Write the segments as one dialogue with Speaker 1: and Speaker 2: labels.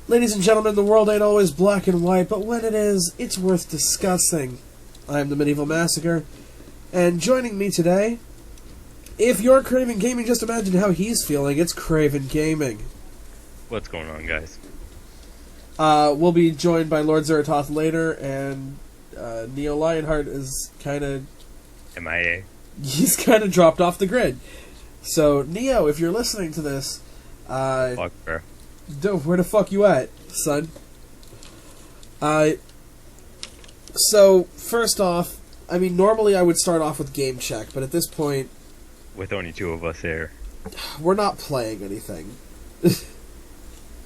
Speaker 1: Ladies and gentlemen, the world ain't always black and white, but when it is, it's worth discussing. I am the Medieval Massacre, and joining me today, if you're Craven Gaming, just imagine how he's feeling. It's Craven Gaming.
Speaker 2: What's going on, guys?
Speaker 1: We'll be joined by Lord Zeratoth later, and Neo Lionheart is kind of...
Speaker 2: MIA.
Speaker 1: He's kind of dropped off the grid. So, Neo, if you're listening to this...
Speaker 2: Fuck, bro.
Speaker 1: Where the fuck you at, son? So, first off, I mean, normally I would start off with game check, but at this point...
Speaker 2: With only two of us here.
Speaker 1: We're not playing anything.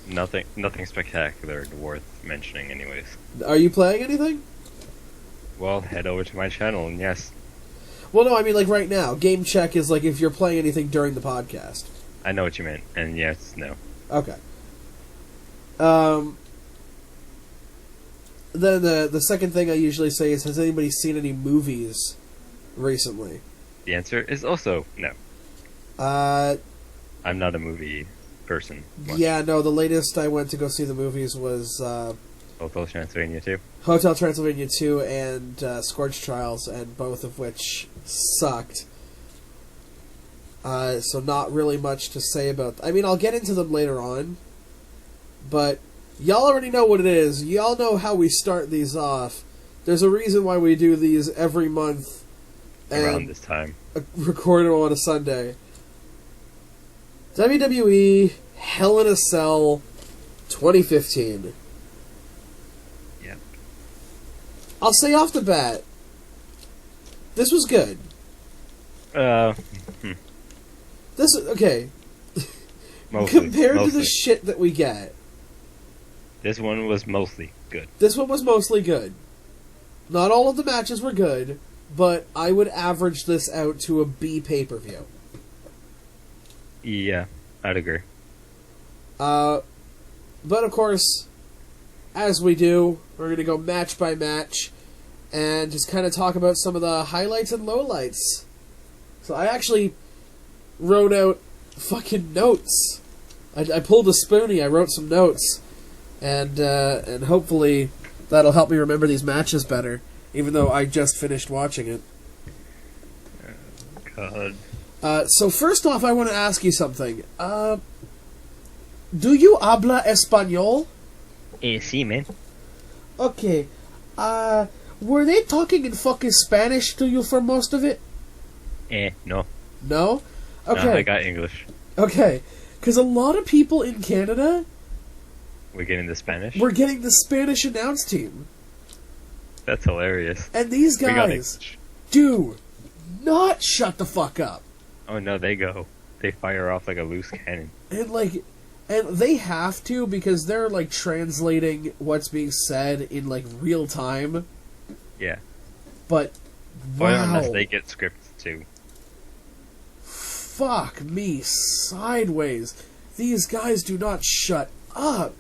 Speaker 2: Nothing spectacular worth mentioning anyways.
Speaker 1: Are you playing anything?
Speaker 2: Well, head over to my channel, and yes.
Speaker 1: Well, no, I mean, like, right now. Game check is, like, if you're playing anything during the podcast.
Speaker 2: I know what you meant, and yes, no.
Speaker 1: Okay. Then the second thing I usually say is, has anybody seen any movies recently?
Speaker 2: The answer is also no. I'm not a movie person. Much.
Speaker 1: Yeah, no, the latest I went to go see the movies was
Speaker 2: Hotel Transylvania 2?
Speaker 1: Hotel Transylvania 2 and Scorch Trials, and both of which sucked. So not really much to say about... I mean, I'll get into them later on, but y'all already know what it is. Y'all know how we start these off. There's a reason why we do these every month.
Speaker 2: Around this time.
Speaker 1: Record them on a Sunday. WWE Hell in a Cell 2015.
Speaker 2: Yep.
Speaker 1: I'll say off the bat, this was good. This okay. Compared to the shit that we get,
Speaker 2: this one was mostly good.
Speaker 1: This one was mostly good. Not all of the matches were good, but I would average this out to a B pay-per-view.
Speaker 2: Yeah, I'd agree.
Speaker 1: But of course, as we do, we're going to go match by match and just kind of talk about some of the highlights and lowlights. So I actually wrote out fucking notes. I pulled a spoonie, I wrote some notes, and hopefully that'll help me remember these matches better, even though I just finished watching it.
Speaker 2: God.
Speaker 1: So first off, I want to ask you something. Do you habla español?
Speaker 2: Sí, man.
Speaker 1: Okay. Were they talking in fucking Spanish to you for most of it?
Speaker 2: No.
Speaker 1: No? Okay.
Speaker 2: No, I got English.
Speaker 1: Okay. Because a lot of people in Canada...
Speaker 2: We're getting the Spanish?
Speaker 1: We're getting the Spanish announce team.
Speaker 2: That's hilarious.
Speaker 1: And these guys do not shut the fuck up.
Speaker 2: Oh no, they go. They fire off like a loose cannon.
Speaker 1: And they have to, because they're like translating what's being said in like real time.
Speaker 2: Yeah.
Speaker 1: But wow.
Speaker 2: Well, unless they get scripts too.
Speaker 1: Fuck me sideways. These guys do not shut up.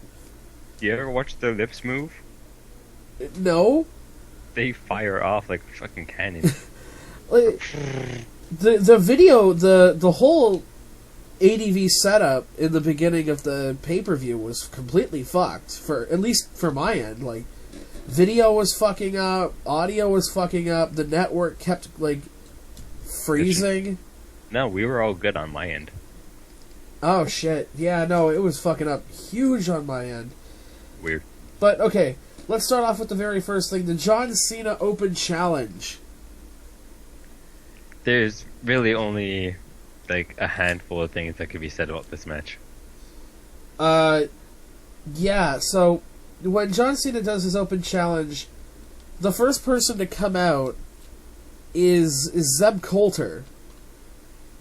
Speaker 2: You ever watch their lips move?
Speaker 1: No.
Speaker 2: They fire off like a fucking cannon.
Speaker 1: Like, the video, the whole ADV setup in the beginning of the pay-per-view was completely fucked, at least for my end. Like, video was fucking up, audio was fucking up, the network kept, like, freezing.
Speaker 2: No, we were all good on my end.
Speaker 1: Oh, shit. Yeah, no, it was fucking up huge on my end.
Speaker 2: Weird.
Speaker 1: But, okay, let's start off with the very first thing, the John Cena Open Challenge.
Speaker 2: There's really only, like, a handful of things that could be said about this match.
Speaker 1: Yeah, so, when John Cena does his Open Challenge, the first person to come out is Zeb Coulter.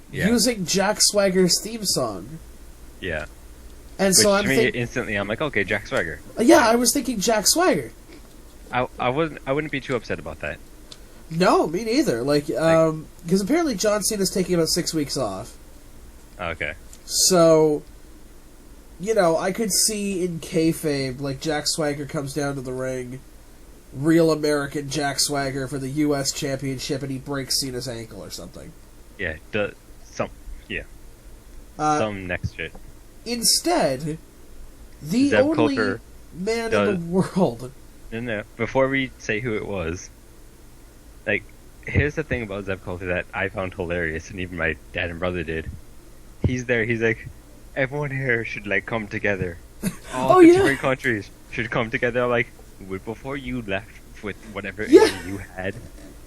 Speaker 2: Yeah.
Speaker 1: Using Jack Swagger's theme song.
Speaker 2: Yeah.
Speaker 1: And so I'm thinking...
Speaker 2: instantly, I'm like, okay, Jack Swagger.
Speaker 1: Yeah, I was thinking Jack Swagger.
Speaker 2: I wouldn't be too upset about that.
Speaker 1: No, me neither. Like, because apparently John Cena's taking about 6 weeks off.
Speaker 2: Okay.
Speaker 1: So, you know, I could see in kayfabe, like, Jack Swagger comes down to the ring, real American Jack Swagger for the U.S. Championship, and he breaks Cena's ankle or something.
Speaker 2: Yeah, some next shit.
Speaker 1: Instead, The
Speaker 2: Zeb
Speaker 1: only
Speaker 2: Coulter
Speaker 1: man
Speaker 2: does-
Speaker 1: in the world.
Speaker 2: No. Before we say who it was, like, here's the thing about Zeb Coulter that I found hilarious, and even my dad and brother did. He's there. He's like, everyone here should like come together. All
Speaker 1: Oh,
Speaker 2: 53
Speaker 1: yeah.
Speaker 2: countries should come together. I'm like, before you left with whatever
Speaker 1: Yeah.
Speaker 2: issue you had,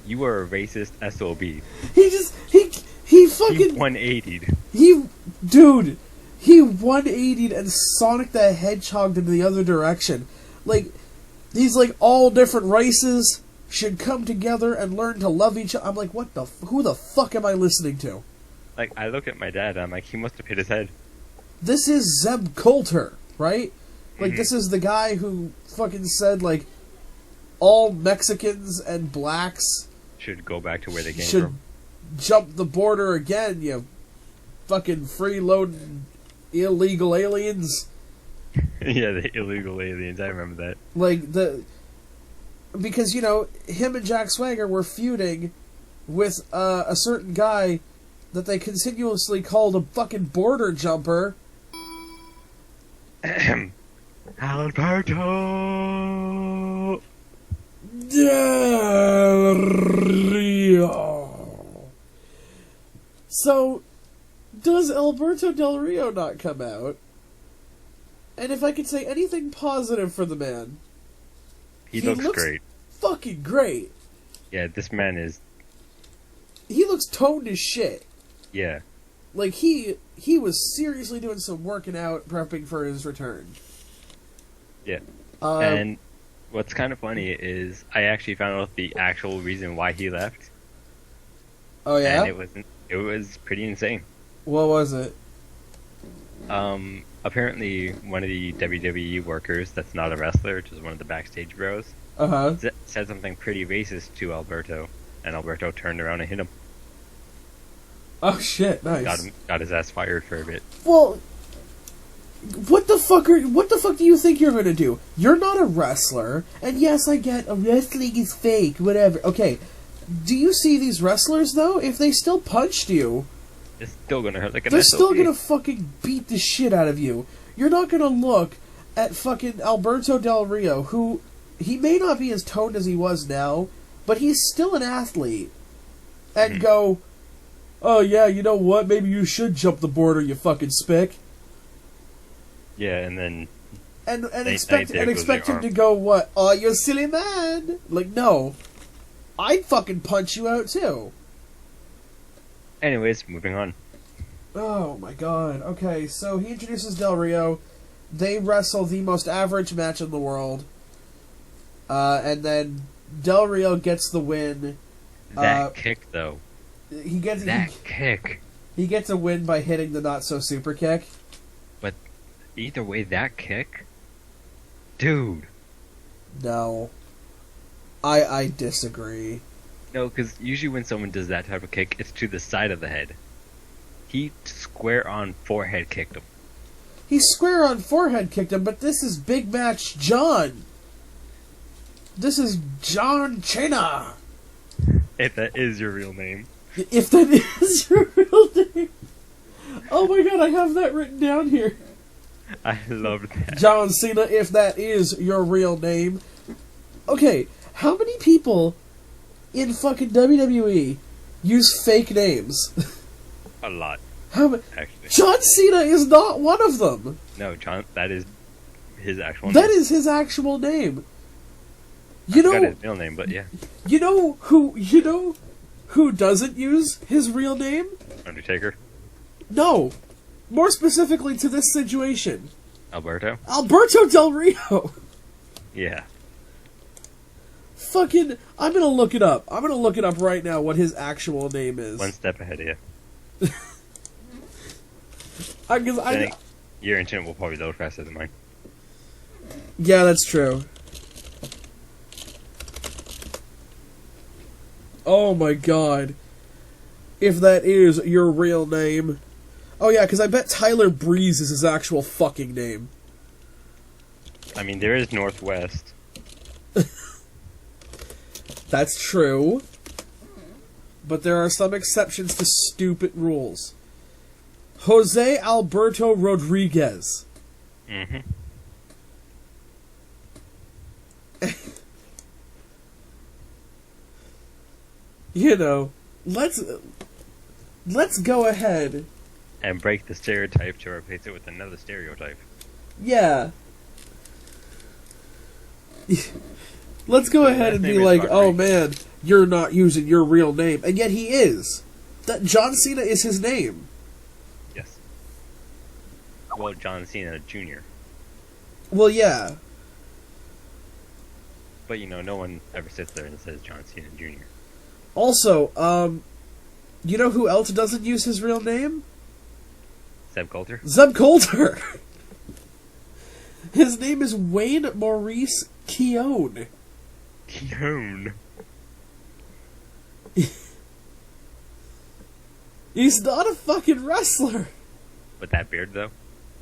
Speaker 2: you were a racist SOB.
Speaker 1: He fucking
Speaker 2: 180'd.
Speaker 1: Dude, he 180'd and Sonic the Hedgehog in the other direction. Like, he's like, all different races should come together and learn to love each other. I'm like, who the fuck am I listening to?
Speaker 2: Like, I look at my dad, I'm like, he must have hit his head.
Speaker 1: This is Zeb Coulter, right? Like,
Speaker 2: Mhm.
Speaker 1: this is the guy who fucking said, like, all Mexicans and blacks
Speaker 2: Should go back to where they came
Speaker 1: should
Speaker 2: from.
Speaker 1: jump the border again, you fucking freeloading illegal aliens.
Speaker 2: Yeah, the illegal aliens, I remember that.
Speaker 1: Like, because, you know, him and Jack Swagger were feuding with a certain guy that they continuously called a fucking border jumper.
Speaker 2: Alberto!
Speaker 1: Del Rio. So, does Alberto Del Rio not come out? And if I could say anything positive for the man,
Speaker 2: He looks great.
Speaker 1: fucking great.
Speaker 2: Yeah, this man is...
Speaker 1: He looks toned as shit.
Speaker 2: Yeah.
Speaker 1: Like, he was seriously doing some working out, prepping for his return.
Speaker 2: Yeah. And what's kind of funny is I actually found out the actual reason why he left.
Speaker 1: Oh, yeah?
Speaker 2: And it was pretty insane.
Speaker 1: What was it?
Speaker 2: Apparently one of the WWE workers that's not a wrestler, just one of the backstage bros,
Speaker 1: Uh-huh.
Speaker 2: said something pretty racist to Alberto, and Alberto turned around and hit him.
Speaker 1: Oh, shit, nice.
Speaker 2: Got his ass fired for a bit.
Speaker 1: Well, what the fuck do you think you're gonna do? You're not a wrestler, and yes, I get wrestling is fake, whatever. Okay, do you see these wrestlers though? If they still punched you,
Speaker 2: It's still gonna hurt like an
Speaker 1: they're
Speaker 2: SOB.
Speaker 1: still gonna fucking beat the shit out of you. You're not gonna look at fucking Alberto Del Rio, who he may not be as toned as he was now, but he's still an athlete, and go, oh yeah, you know what? Maybe you should jump the border, you fucking spick.
Speaker 2: Yeah, and then
Speaker 1: And
Speaker 2: They-
Speaker 1: expect
Speaker 2: they
Speaker 1: and
Speaker 2: goes
Speaker 1: expect
Speaker 2: their
Speaker 1: him to
Speaker 2: arm.
Speaker 1: go, what? Oh, you silly man! Like, no, I'd fucking punch you out too.
Speaker 2: anyways, moving on.
Speaker 1: Oh my god. Okay, so he introduces Del Rio. They wrestle the most average match in the world, and then Del Rio gets the win.
Speaker 2: That kick though.
Speaker 1: He gets
Speaker 2: Kick.
Speaker 1: he gets a win by hitting the not so super kick.
Speaker 2: But either way, that kick, dude.
Speaker 1: No, I disagree.
Speaker 2: No, because usually when someone does that type of kick, it's to the side of the head. He square on forehead kicked him.
Speaker 1: He square on forehead kicked him, but this is Big Match John. This is John Cena.
Speaker 2: If that is your real name.
Speaker 1: If that is your real name. Oh my god, I have that written down here.
Speaker 2: I love that.
Speaker 1: John Cena, if that is your real name. Okay, how many people in fucking WWE use fake names?
Speaker 2: A lot,
Speaker 1: How many?
Speaker 2: actually.
Speaker 1: John Cena is not one of them.
Speaker 2: No, John, that is his actual
Speaker 1: That
Speaker 2: name.
Speaker 1: is his actual name.
Speaker 2: I
Speaker 1: You
Speaker 2: forgot
Speaker 1: know,
Speaker 2: his real name, but yeah.
Speaker 1: you know who doesn't use his real name?
Speaker 2: Undertaker.
Speaker 1: No. More specifically to this situation.
Speaker 2: Alberto.
Speaker 1: Alberto Del Rio.
Speaker 2: Yeah.
Speaker 1: Fucking, I'm gonna look it up. I'm gonna look it up right now what his actual name is.
Speaker 2: One step ahead of you. Your internet will probably load faster than mine.
Speaker 1: Yeah, that's true. Oh my god. If that is your real name. Oh yeah, because I bet Tyler Breeze is his actual fucking name.
Speaker 2: I mean, there is Northwest.
Speaker 1: That's true. But there are some exceptions to stupid rules. Jose Alberto Rodriguez.
Speaker 2: Mm-hmm.
Speaker 1: you know, let's go ahead.
Speaker 2: And break the stereotype to replace it with another stereotype.
Speaker 1: Yeah. Let's go ahead and be like, oh man, you're not using your real name. And yet he is. That John Cena is his name.
Speaker 2: Yes. Well, John Cena Jr.
Speaker 1: Well, yeah.
Speaker 2: But, you know, no one ever sits there and says John Cena Jr.
Speaker 1: Also, you know who else doesn't use his real name?
Speaker 2: Zeb Coulter?
Speaker 1: Zeb Coulter! His name is Wayne Maurice Keown.
Speaker 2: Keown?
Speaker 1: He's not a fucking wrestler.
Speaker 2: With that beard, though?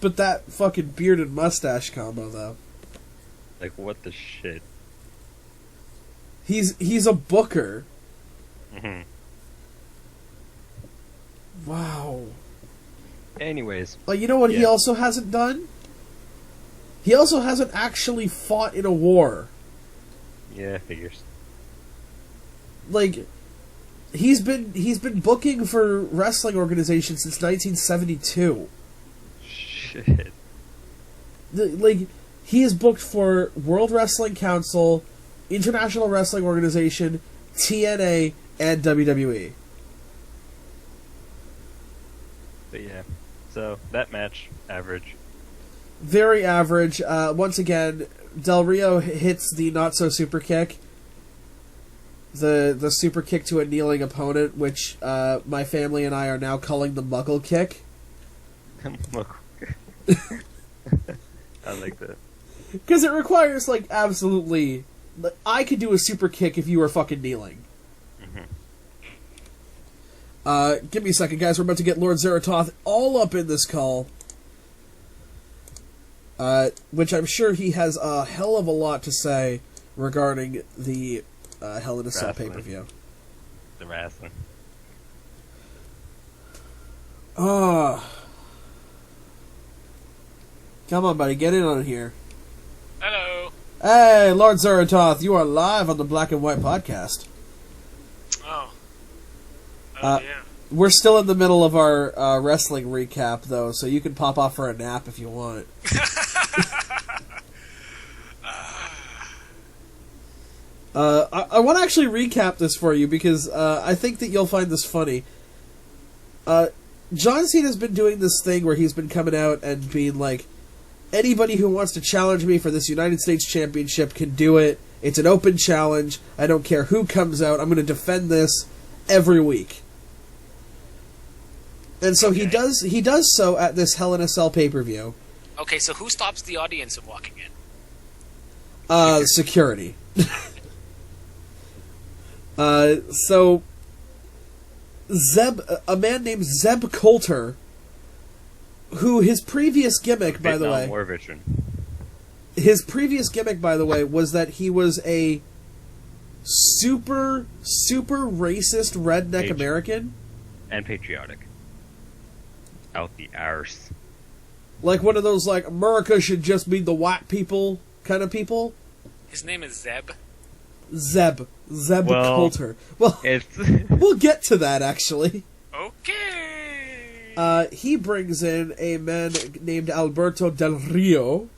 Speaker 1: But that fucking beard and mustache combo, though.
Speaker 2: Like, what the shit?
Speaker 1: He's a booker.
Speaker 2: Mm-hmm.
Speaker 1: Wow.
Speaker 2: Anyways.
Speaker 1: You know what he also hasn't done? He also hasn't actually fought in a war.
Speaker 2: Yeah, figures.
Speaker 1: Like, he's been booking for wrestling organizations since 1972.
Speaker 2: Shit.
Speaker 1: He is booked for World Wrestling Council, International Wrestling Organization, TNA, and WWE.
Speaker 2: But yeah. So, that match, average.
Speaker 1: Very average. Once again, Del Rio hits the not-so-super kick. The super kick to a kneeling opponent, which my family and I are now calling the Muggle kick.
Speaker 2: I like that.
Speaker 1: Because it requires, absolutely... I could do a super kick if you were fucking kneeling.
Speaker 2: Mm-hmm.
Speaker 1: Give me a second, guys. We're about to get Lord Zeratoth all up in this call. Which I'm sure he has a hell of a lot to say regarding the Hell in a Cell pay-per-view.
Speaker 2: The wrestling.
Speaker 1: Come on, buddy. Get in on it here.
Speaker 3: Hello.
Speaker 1: Hey, Lord Zeratoth. You are live on the Black and White podcast.
Speaker 3: Oh.
Speaker 1: Yeah. We're still in the middle of our wrestling recap, though, so you can pop off for a nap if you want. I want to actually recap this for you because I think that you'll find this funny. John Cena's been doing this thing where he's been coming out and being like, anybody who wants to challenge me for this United States Championship can do it. It's an open challenge. I don't care who comes out. I'm going to defend this every week. And so he does so at this Hell in a Cell pay-per-view.
Speaker 3: Okay, so who stops the audience from walking in?
Speaker 1: Security. So a man named Zeb Coulter, who his previous gimmick, by the way,
Speaker 2: War veteran.
Speaker 1: His previous gimmick, by the way, was that he was a super racist redneck American
Speaker 2: and patriotic. Out the arse.
Speaker 1: Like one of those America should just be the white people kind of people.
Speaker 3: His name is Zeb.
Speaker 1: Zeb Coulter. Well, we'll get to that actually.
Speaker 3: Okay.
Speaker 1: He brings in a man named Alberto Del Rio.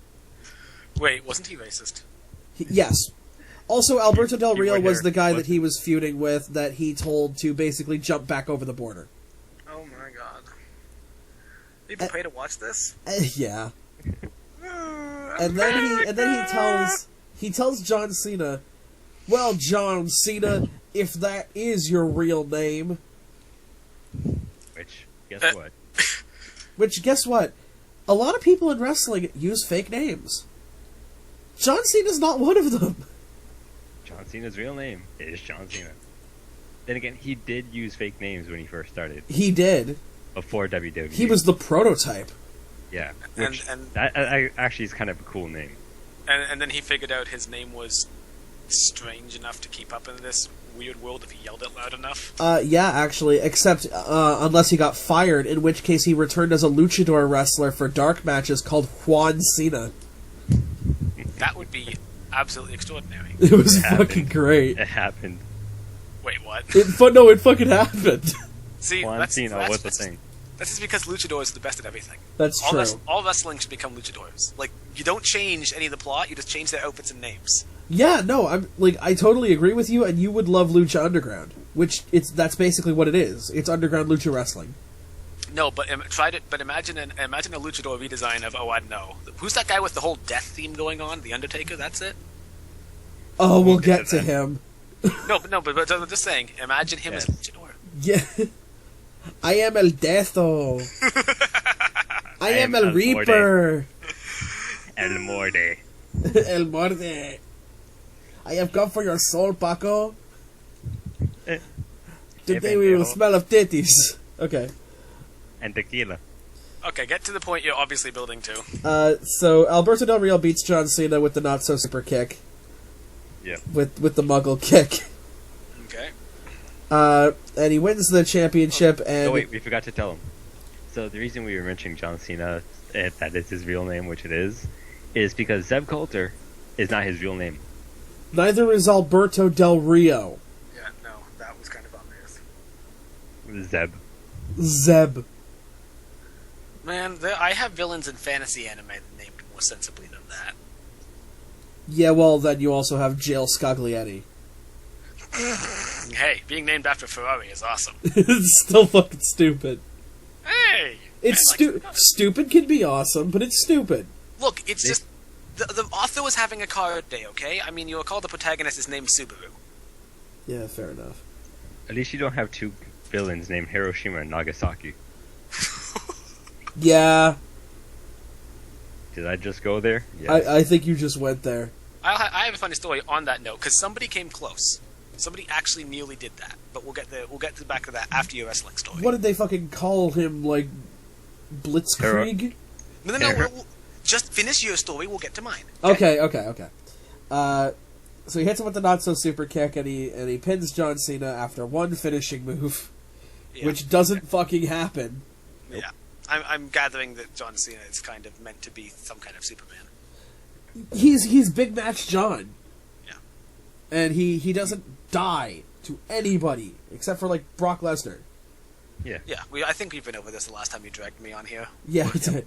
Speaker 3: Wait, wasn't he racist?
Speaker 1: Yes. Also, Alberto Del Rio was the guy that he was feuding with that he told to basically jump back over the border.
Speaker 3: Oh my god. People pay to watch this?
Speaker 1: Yeah. And then he tells John Cena, well, John Cena, if that is your real name.
Speaker 2: Which,
Speaker 1: guess what? A lot of people in wrestling use fake names. John Cena's not one of them.
Speaker 2: John Cena's real name is John Cena. Then again, he did use fake names when he first started.
Speaker 1: He did.
Speaker 2: Before WWE.
Speaker 1: He was the prototype.
Speaker 2: Yeah. That actually is kind of a cool name.
Speaker 3: And then he figured out his name was strange enough to keep up in this weird world if he yelled it loud enough.
Speaker 1: Yeah, actually, except unless he got fired, in which case he returned as a luchador wrestler for dark matches called Juan Cena.
Speaker 3: That would be absolutely extraordinary.
Speaker 1: It was fucking great.
Speaker 2: It happened.
Speaker 3: Wait, what?
Speaker 1: It fucking happened.
Speaker 3: See,
Speaker 2: Juan Cena was the thing.
Speaker 3: That's just because luchadors are the best at everything.
Speaker 1: That's true.
Speaker 3: All wrestling should become luchadors. Like, you don't change any of the plot, you just change their outfits and names.
Speaker 1: Yeah, no, I totally agree with you, and you would love Lucha Underground, that's basically what it is. It's underground lucha wrestling.
Speaker 3: No, but imagine a luchador redesign of, I don't know, who's that guy with the whole death theme going on? The Undertaker. That's it.
Speaker 1: Oh, we'll get to him.
Speaker 3: But I'm just saying. Imagine him as a luchador.
Speaker 1: Yeah. I am El Deathо. I am El Reaper.
Speaker 2: El Morde.
Speaker 1: El Morde. I have come for your soul, Paco. Today we will smell of titties. Okay.
Speaker 2: And tequila.
Speaker 3: Okay, get to the point you're obviously building to.
Speaker 1: So Alberto Del Rio beats John Cena with the not so super kick.
Speaker 2: Yeah.
Speaker 1: With the Muggle kick.
Speaker 3: Okay.
Speaker 1: And he wins the championship. And
Speaker 2: oh wait, we forgot to tell him. So the reason we were mentioning John Cena, if that is his real name, which it is because Zeb Coulter is not his real name.
Speaker 1: Neither is Alberto Del Rio.
Speaker 3: Yeah, no, that was kind of obvious.
Speaker 2: Zeb.
Speaker 1: Zeb.
Speaker 3: Man, I have villains in fantasy anime named more sensibly than that.
Speaker 1: Yeah, well, then you also have Jail Scaglietti.
Speaker 3: Hey, being named after Ferrari is awesome.
Speaker 1: It's still fucking stupid.
Speaker 3: Hey!
Speaker 1: It's stupid can be awesome, but it's stupid.
Speaker 3: Look, it's just... The author was having a card day, okay? I mean, you recall the protagonist is named Subaru.
Speaker 1: Yeah, fair enough.
Speaker 2: At least you don't have two villains named Hiroshima and Nagasaki.
Speaker 1: Yeah.
Speaker 2: Did I just go there?
Speaker 1: Yes. I think you just went there.
Speaker 3: I have a funny story on that note, because somebody came close. Somebody actually nearly did that, but we'll get back to that after your wrestling story.
Speaker 1: What did they fucking call him, like, Blitzkrieg?
Speaker 3: No, we'll just finish your story, we'll get to mine.
Speaker 1: Okay. So he hits him with the not so super kick, and he pins John Cena after one finishing move, which doesn't fucking happen.
Speaker 3: Yeah, I'm gathering that John Cena is kind of meant to be some kind of Superman.
Speaker 1: He's Big Match John.
Speaker 3: Yeah,
Speaker 1: and he doesn't die to anybody except for like Brock Lesnar.
Speaker 2: Yeah.
Speaker 3: I think we've been over this the last time you dragged me on here.
Speaker 1: Yeah, we did.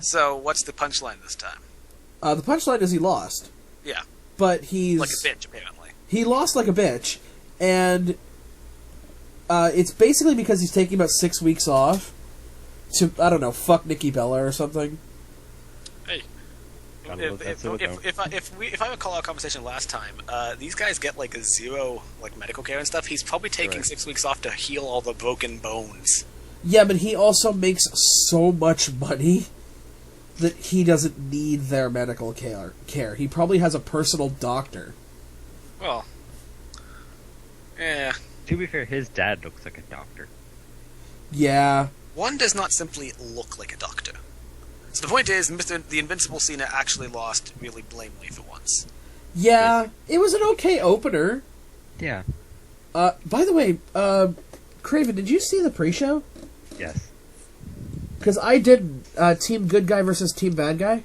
Speaker 3: So what's the punchline this time?
Speaker 1: The punchline is he lost.
Speaker 3: Yeah.
Speaker 1: But he's...
Speaker 3: like a bitch, apparently.
Speaker 1: He lost like a bitch, and it's basically because he's taking about 6 weeks off to, I don't know, fuck Nikki Bella or something.
Speaker 3: Hey. If I recall our conversation last time, these guys get like a zero like medical care and stuff. He's probably taking 6 weeks off to heal all the broken bones.
Speaker 1: Yeah, but he also makes so much money that he doesn't need their medical care. He probably has a personal doctor.
Speaker 3: Well, yeah.
Speaker 2: To be fair, his dad looks like a doctor.
Speaker 1: Yeah.
Speaker 3: One does not simply look like a doctor. So the point is, the Invincible Cena actually lost really blamely for once.
Speaker 1: Yeah, it was an okay opener.
Speaker 2: Yeah.
Speaker 1: By the way, Craven, did you see the pre-show?
Speaker 2: Yes.
Speaker 1: Because I did Team Good Guy versus Team Bad Guy.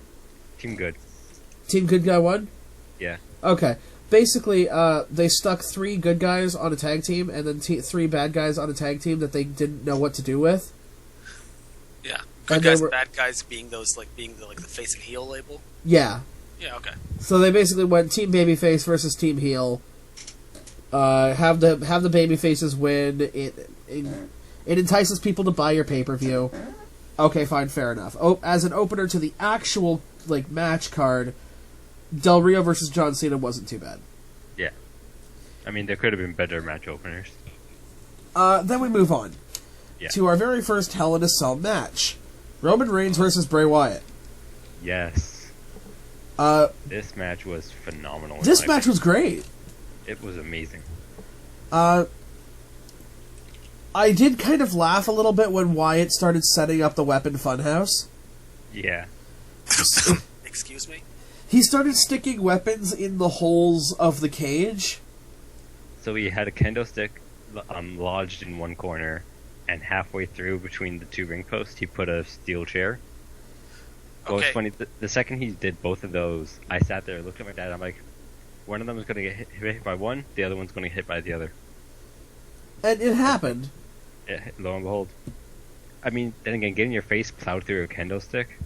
Speaker 2: Team Good.
Speaker 1: Team Good Guy won?
Speaker 2: Yeah.
Speaker 1: Okay. Basically, they stuck 3 good guys on a tag team and then 3 bad guys on a tag team that they didn't know what to do with.
Speaker 3: Yeah. Good guys and bad guys being the face and heel label?
Speaker 1: Yeah.
Speaker 3: Yeah, okay.
Speaker 1: So they basically went Team Babyface versus Team Heel. Have the baby faces win. It entices people to buy your pay-per-view. Okay, fine, fair enough. As an opener to the actual match card, Del Rio versus John Cena wasn't too bad.
Speaker 2: Yeah. I mean, there could have been better match openers.
Speaker 1: Then we move on to our very first Hell in a Cell match. Roman Reigns versus Bray Wyatt.
Speaker 2: Yes. This match was phenomenal.
Speaker 1: This match was great.
Speaker 2: It was amazing.
Speaker 1: I did kind of laugh a little bit when Wyatt started setting up the weapon funhouse.
Speaker 2: Yeah.
Speaker 3: Excuse me?
Speaker 1: He started sticking weapons in the holes of the cage.
Speaker 2: So he had a kendo stick lodged in one corner, and halfway through between the 2 ring posts, he put a steel chair. Well, it's funny, the second he did both of those, I sat there, looked at my dad, I'm like, one of them is going to get hit by one, the other one's going to get hit by the other.
Speaker 1: And it happened.
Speaker 2: Yeah, lo and behold. I mean, then again, getting your face plowed through a kendo stick.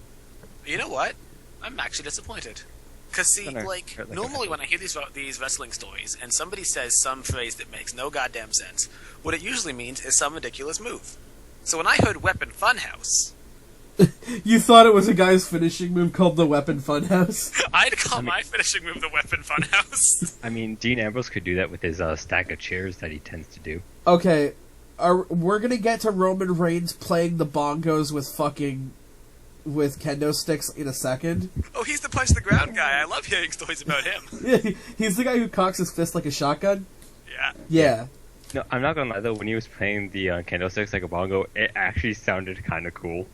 Speaker 3: You know what? I'm actually disappointed. Because, see, normally when I hear these wrestling stories, and somebody says some phrase that makes no goddamn sense, what it usually means is some ridiculous move. So when I heard Weapon Funhouse...
Speaker 1: You thought it was a guy's finishing move called the Weapon Funhouse?
Speaker 3: I'd call my finishing move the Weapon Funhouse.
Speaker 2: I mean, Dean Ambrose could do that with his stack of chairs that he tends to do.
Speaker 1: Okay, we're gonna get to Roman Reigns playing the bongos with kendo sticks in a second.
Speaker 3: Oh, he's the punch the ground guy. I love hearing stories about him.
Speaker 1: He's the guy who cocks his fist like a shotgun?
Speaker 3: Yeah.
Speaker 1: Yeah.
Speaker 2: No, I'm not gonna lie though, when he was playing the kendo sticks like a bongo, it actually sounded kind of cool.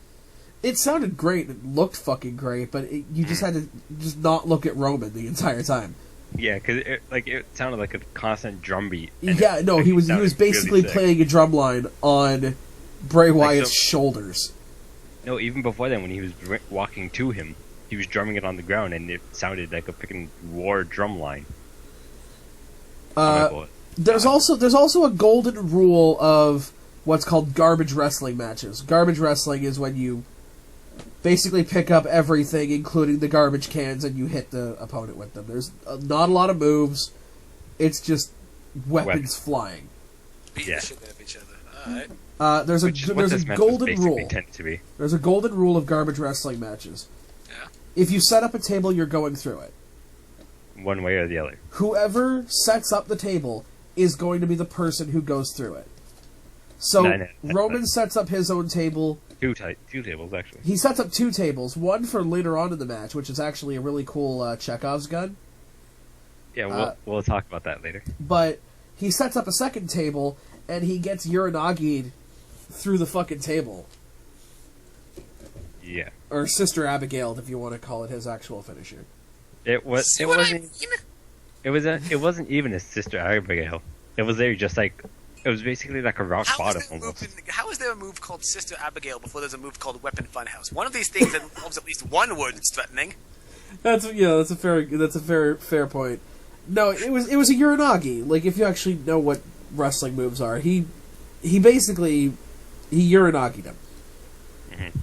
Speaker 1: It sounded great, it looked fucking great, but you just had to just not look at Roman the entire time.
Speaker 2: Yeah, because it sounded like a constant drum beat.
Speaker 1: Yeah, no, he was basically
Speaker 2: really
Speaker 1: playing a drum line on Bray Wyatt's shoulders.
Speaker 2: No, even before then, when he was walking to him, he was drumming it on the ground, and it sounded like a freaking war drum line.
Speaker 1: There's also a golden rule of what's called garbage wrestling matches. Garbage wrestling is when you basically pick up everything, including the garbage cans, and you hit the opponent with them. There's not a lot of moves. It's just weapons flying.
Speaker 3: Beating the shit out of each other. Alright.
Speaker 1: There's a golden rule.
Speaker 2: To be.
Speaker 1: There's a golden rule of garbage wrestling matches.
Speaker 3: Yeah.
Speaker 1: If you set up a table, you're going through it.
Speaker 2: One way or the other.
Speaker 1: Whoever sets up the table is going to be the person who goes through it. So Roman sets up his own table.
Speaker 2: Two tables, actually.
Speaker 1: He sets up two tables. One for later on in the match, which is actually a really cool Chekhov's gun.
Speaker 2: Yeah, we'll talk about that later.
Speaker 1: But he sets up a second table, and he gets Uranagi'd through the fucking table.
Speaker 2: Yeah.
Speaker 1: Or Sister Abigail, if you want to call it his actual finisher.
Speaker 2: It wasn't even his Sister Abigail. It was it was basically like a rock bottom almost.
Speaker 3: How is there a move called Sister Abigail before there's a move called Weapon Funhouse? One of these things that involves at least one word that's threatening.
Speaker 1: That's a fair point. No, it was a Uranagi. Like, if you actually know what wrestling moves are, he basically Uranagi'd him.
Speaker 2: Mm-hmm.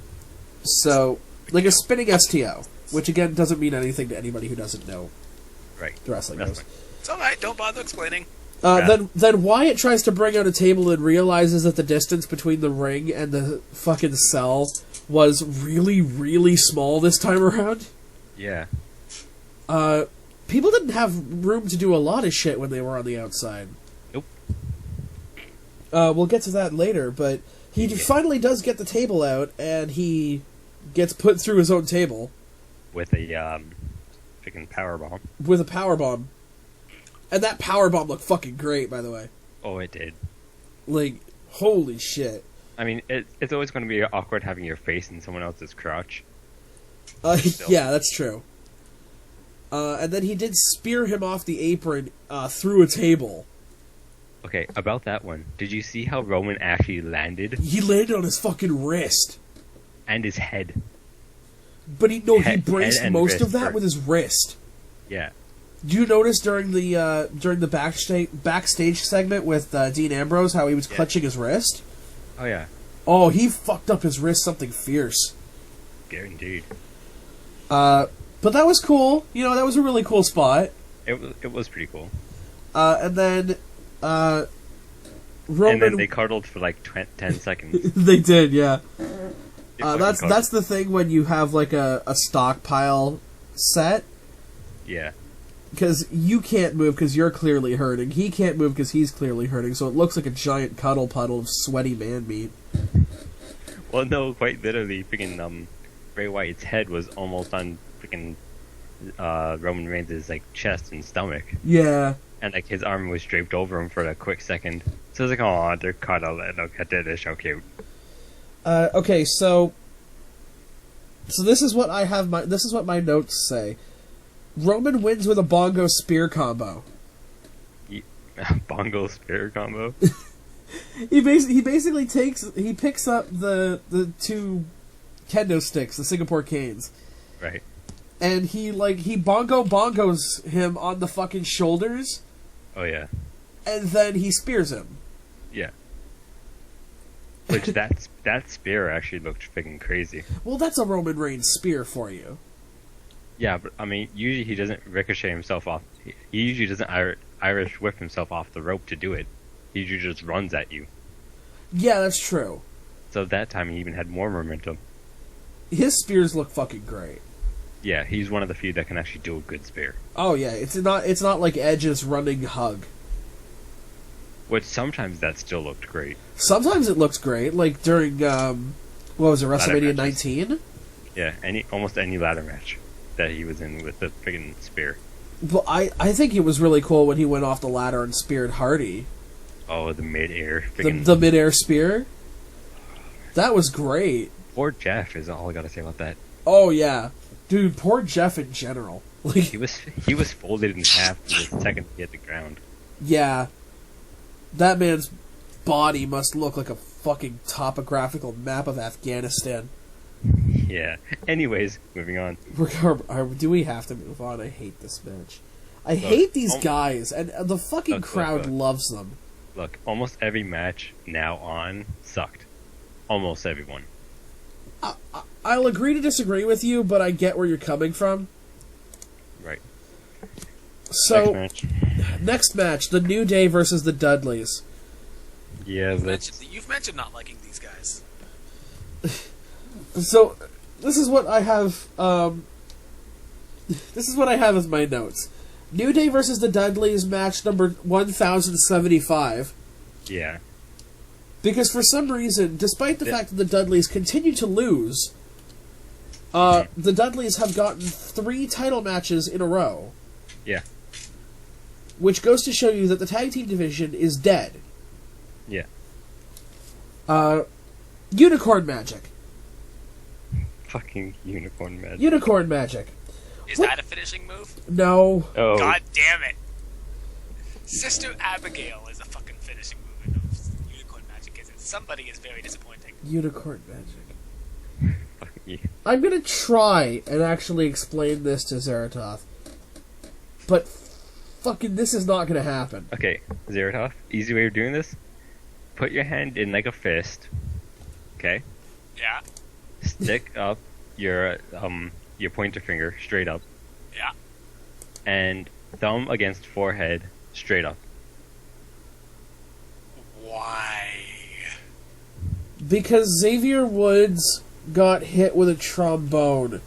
Speaker 1: So, like a spinning STO, which again doesn't mean anything to anybody who doesn't know the wrestling moves.
Speaker 3: It's alright, don't bother explaining.
Speaker 1: Then Wyatt tries to bring out a table and realizes that the distance between the ring and the fucking cell was really, really small this time around.
Speaker 2: Yeah.
Speaker 1: People didn't have room to do a lot of shit when they were on the outside.
Speaker 2: Nope.
Speaker 1: We'll get to that later, but he finally does get the table out, and he gets put through his own table.
Speaker 2: With a, freaking powerbomb.
Speaker 1: With a powerbomb. And that powerbomb looked fucking great, by the way.
Speaker 2: Oh, it did.
Speaker 1: Like, holy shit.
Speaker 2: I mean, it's always going to be awkward having your face in someone else's crotch.
Speaker 1: Yeah, that's true. And then he did spear him off the apron through a table.
Speaker 2: Okay, about that one. Did you see how Roman actually landed?
Speaker 1: He landed on his fucking wrist.
Speaker 2: And his head.
Speaker 1: But he braced most of that with his wrist.
Speaker 2: Yeah.
Speaker 1: Do you notice during the backstage segment with Dean Ambrose how he was clutching his wrist?
Speaker 2: Oh yeah.
Speaker 1: Oh, he fucked up his wrist something fierce.
Speaker 2: Guaranteed.
Speaker 1: But that was cool. You know, that was a really cool spot.
Speaker 2: It was pretty cool.
Speaker 1: And then Roman.
Speaker 2: And then they cuddled for like 10 seconds.
Speaker 1: They did, yeah. That's the thing when you have like a stockpile set.
Speaker 2: Yeah.
Speaker 1: Because you can't move because you're clearly hurting. He can't move because he's clearly hurting. So it looks like a giant cuddle puddle of sweaty man meat.
Speaker 2: Well, no, quite literally, freaking Bray Wyatt's head was almost on freaking Roman Reigns' like chest and stomach.
Speaker 1: Yeah.
Speaker 2: And like his arm was draped over him for a quick second. So it's like, oh, they're cuddling. Look at this, so cute.
Speaker 1: Okay, so this is what I have. This is what my notes say. Roman wins with a bongo spear combo.
Speaker 2: Bongo spear combo.
Speaker 1: he basically picks up the two kendo sticks, the Singapore canes.
Speaker 2: Right.
Speaker 1: and he bongos him on the fucking shoulders.
Speaker 2: Oh yeah.
Speaker 1: And then he spears him.
Speaker 2: Yeah. Which that spear actually looked freaking crazy.
Speaker 1: Well, that's a Roman Reigns spear for you.
Speaker 2: Yeah, but I mean, usually he doesn't ricochet himself off. He usually doesn't Irish whip himself off the rope to do it. He usually just runs at you.
Speaker 1: Yeah, that's true.
Speaker 2: So that time he even had more momentum.
Speaker 1: His spears look fucking great.
Speaker 2: Yeah, he's one of the few that can actually do a good spear.
Speaker 1: Oh yeah, it's not like Edge's running hug.
Speaker 2: Which sometimes that still looked great.
Speaker 1: Sometimes it looks great, like during what was it, WrestleMania 19?
Speaker 2: Yeah, almost any ladder match that he was in with the freaking spear.
Speaker 1: Well, I think it was really cool when he went off the ladder and speared Hardy.
Speaker 2: Oh, the mid-air.
Speaker 1: The mid-air spear? That was great.
Speaker 2: Poor Jeff is all I gotta say about that.
Speaker 1: Oh, yeah. Dude, poor Jeff in general. Like,
Speaker 2: he was folded in half the second he hit the ground.
Speaker 1: Yeah. That man's body must look like a fucking topographical map of Afghanistan.
Speaker 2: Yeah. Anyways, moving on.
Speaker 1: Do we have to move on? I hate this match. I hate these guys, and the fucking crowd loves them.
Speaker 2: Look, almost every match now on sucked. Almost everyone.
Speaker 1: I'll agree to disagree with you, but I get where you're coming from.
Speaker 2: Right.
Speaker 1: So, next match, the New Day versus the Dudleys.
Speaker 2: Yeah,
Speaker 3: you've mentioned not liking these guys.
Speaker 1: So, this is what I have. This is what I have as my notes. New Day versus the Dudleys, match number 1075.
Speaker 2: Yeah.
Speaker 1: Because for some reason, despite the fact that the Dudleys continue to lose, the Dudleys have gotten 3 title matches in a row.
Speaker 2: Yeah.
Speaker 1: Which goes to show you that the tag team division is dead.
Speaker 2: Yeah.
Speaker 1: Unicorn Magic.
Speaker 2: Fucking Unicorn Magic.
Speaker 1: Unicorn Magic.
Speaker 3: Is that a finishing move?
Speaker 1: No.
Speaker 2: Oh.
Speaker 3: God damn it. Sister Abigail is a fucking finishing move of Unicorn Magic, isn't it? Somebody is very disappointing.
Speaker 1: Unicorn Magic.
Speaker 2: Fuck you.
Speaker 1: I'm gonna try and actually explain this to Zeratoth. But fucking this is not gonna happen.
Speaker 2: Okay, Zeratoth, easy way of doing this. Put your hand in like a fist. Okay?
Speaker 3: Yeah.
Speaker 2: Stick up your pointer finger straight up.
Speaker 3: Yeah.
Speaker 2: And thumb against forehead straight up.
Speaker 3: Why?
Speaker 1: Because Xavier Woods got hit with a trombone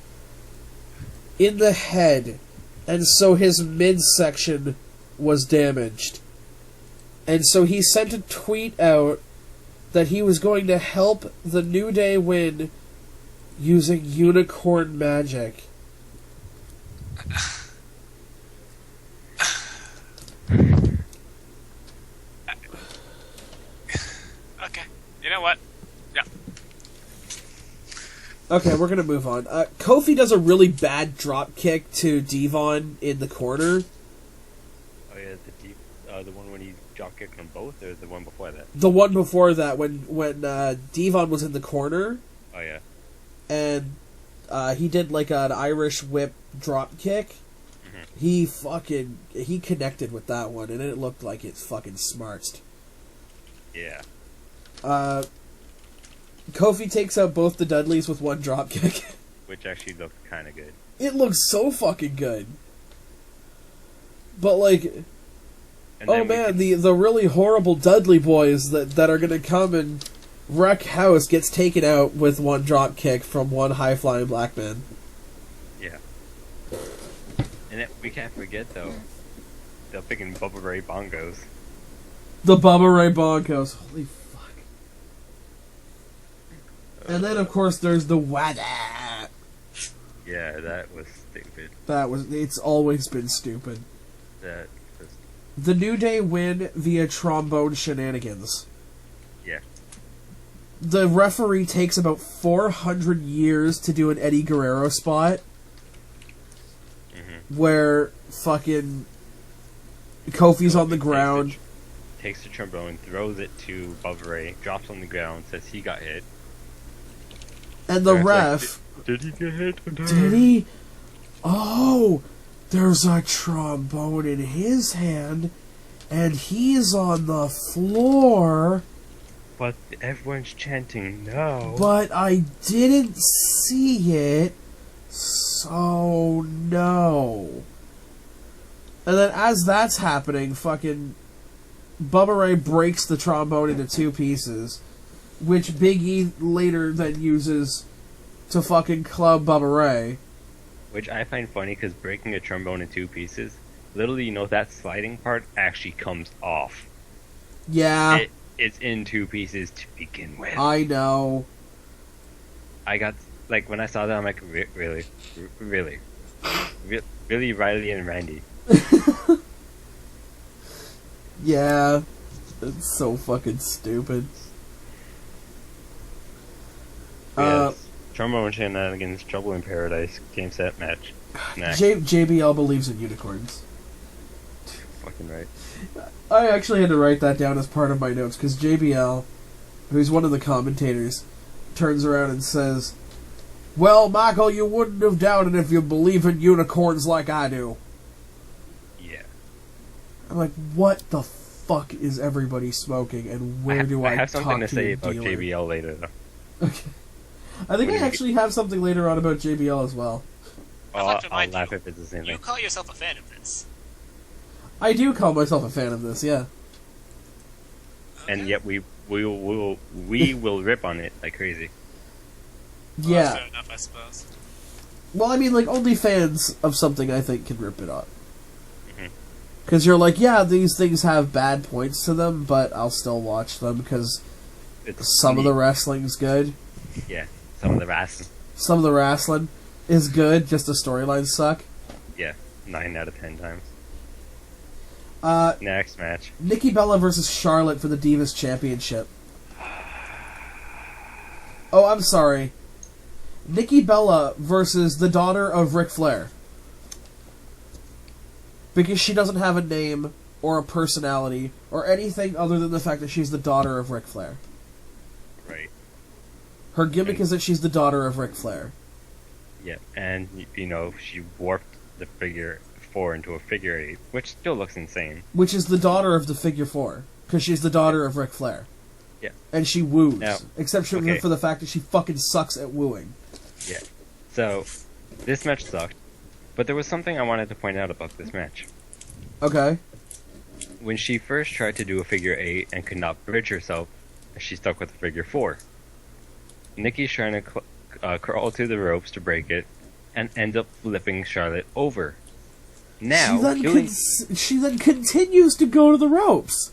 Speaker 1: in the head, and so his midsection was damaged. And so he sent a tweet out that he was going to help the New Day win using Unicorn Magic.
Speaker 3: Okay. You know what? Yeah.
Speaker 1: Okay, we're gonna move on. Kofi does a really bad drop kick to Devon in the corner.
Speaker 2: Oh yeah, the one when he drop kicked them both, or the one before that?
Speaker 1: The one before that, when Devon was in the corner.
Speaker 2: Oh yeah.
Speaker 1: And he did like an Irish whip drop kick.
Speaker 2: Mm-hmm.
Speaker 1: He connected with that one, and it looked like it's fucking smarts.
Speaker 2: Yeah.
Speaker 1: Kofi takes out both the Dudleys with one drop kick.
Speaker 2: Which actually looked kind of good.
Speaker 1: It looks so fucking good. But like, oh man, the really horrible Dudley boys that are gonna come and wreck house gets taken out with one drop kick from one high flying black man.
Speaker 2: Yeah. And we can't forget though, the freaking Bubba Ray bongos.
Speaker 1: The Bubba Ray bongos. Holy fuck. And then of course there's the wada.
Speaker 2: Yeah, that was stupid.
Speaker 1: It's always been stupid.
Speaker 2: That was...
Speaker 1: The New Day win via trombone shenanigans.
Speaker 2: Yeah.
Speaker 1: The referee takes about 400 years to do an Eddie Guerrero spot.
Speaker 2: Mm-hmm.
Speaker 1: Where fucking Kofi's on the ground.
Speaker 2: Takes the trombone, throws it to Bubba Ray, drops on the ground, says he got hit.
Speaker 1: And the ref...
Speaker 2: Like, did he get hit?
Speaker 1: Did he? oh, there's a trombone in his hand, and he's on the floor.
Speaker 2: But everyone's chanting no.
Speaker 1: But I didn't see it, so no. And then as that's happening, fucking Bubba Ray breaks the trombone into 2 pieces, which Big E later then uses to fucking club Bubba Ray.
Speaker 2: Which I find funny because breaking a trombone in 2 pieces, little do you know that sliding part actually comes off.
Speaker 1: Yeah.
Speaker 2: It's in 2 pieces to begin with.
Speaker 1: I know.
Speaker 2: I got, like, when I saw that, I'm like, really? Really, Riley and Randy?
Speaker 1: Yeah. It's so fucking stupid.
Speaker 2: Trombone Shenanigans, Trouble in Paradise, game set match. Next.
Speaker 1: JBL believes in unicorns.
Speaker 2: Fucking right.
Speaker 1: I actually had to write that down as part of my notes, because JBL, who's one of the commentators, turns around and says, "Well, Michael, you wouldn't have doubted if you believe in unicorns like I do."
Speaker 2: Yeah.
Speaker 1: I'm like, what the fuck is everybody smoking, and where do I
Speaker 2: have something to say about
Speaker 1: dealer?
Speaker 2: JBL later, though.
Speaker 1: Okay. I think I actually have something later on about JBL as well.
Speaker 2: I'll laugh if it's the same thing.
Speaker 3: You call yourself a fan of this.
Speaker 1: I do call myself a fan of this, yeah.
Speaker 2: And yet we will rip on it like crazy.
Speaker 3: Well,
Speaker 1: Yeah.
Speaker 3: that's fair enough, I suppose.
Speaker 1: Well, I mean, like, only fans of something, I think, can rip it on. Because you're like, yeah, these things have bad points to them, but I'll still watch them because some of the wrestling's good.
Speaker 2: Yeah, some of the wrestling.
Speaker 1: Some of the wrestling is good, just the storylines suck.
Speaker 2: Yeah, 9 out of 10 times. Next match.
Speaker 1: Nikki Bella versus Charlotte for the Divas Championship. Oh, I'm sorry. Nikki Bella versus the daughter of Ric Flair. Because she doesn't have a name or a personality or anything other than the fact that she's the daughter of Ric Flair.
Speaker 2: Right.
Speaker 1: Her gimmick is that she's the daughter of Ric Flair.
Speaker 2: Yeah, and, you know, she warped the figure 4 into a figure 8, which still looks insane.
Speaker 1: Which is the daughter of the figure 4. Because she's the daughter of Ric Flair.
Speaker 2: Yeah.
Speaker 1: And she woos.
Speaker 2: Now,
Speaker 1: except for the fact that she fucking sucks at wooing.
Speaker 2: Yeah. So, this match sucked. But there was something I wanted to point out about this match.
Speaker 1: Okay.
Speaker 2: When she first tried to do a figure 8 and could not bridge herself, she stuck with a figure 4. Nikki's trying to crawl to the ropes to break it, and end up flipping Charlotte over. Now,
Speaker 1: she then continues to go to the ropes.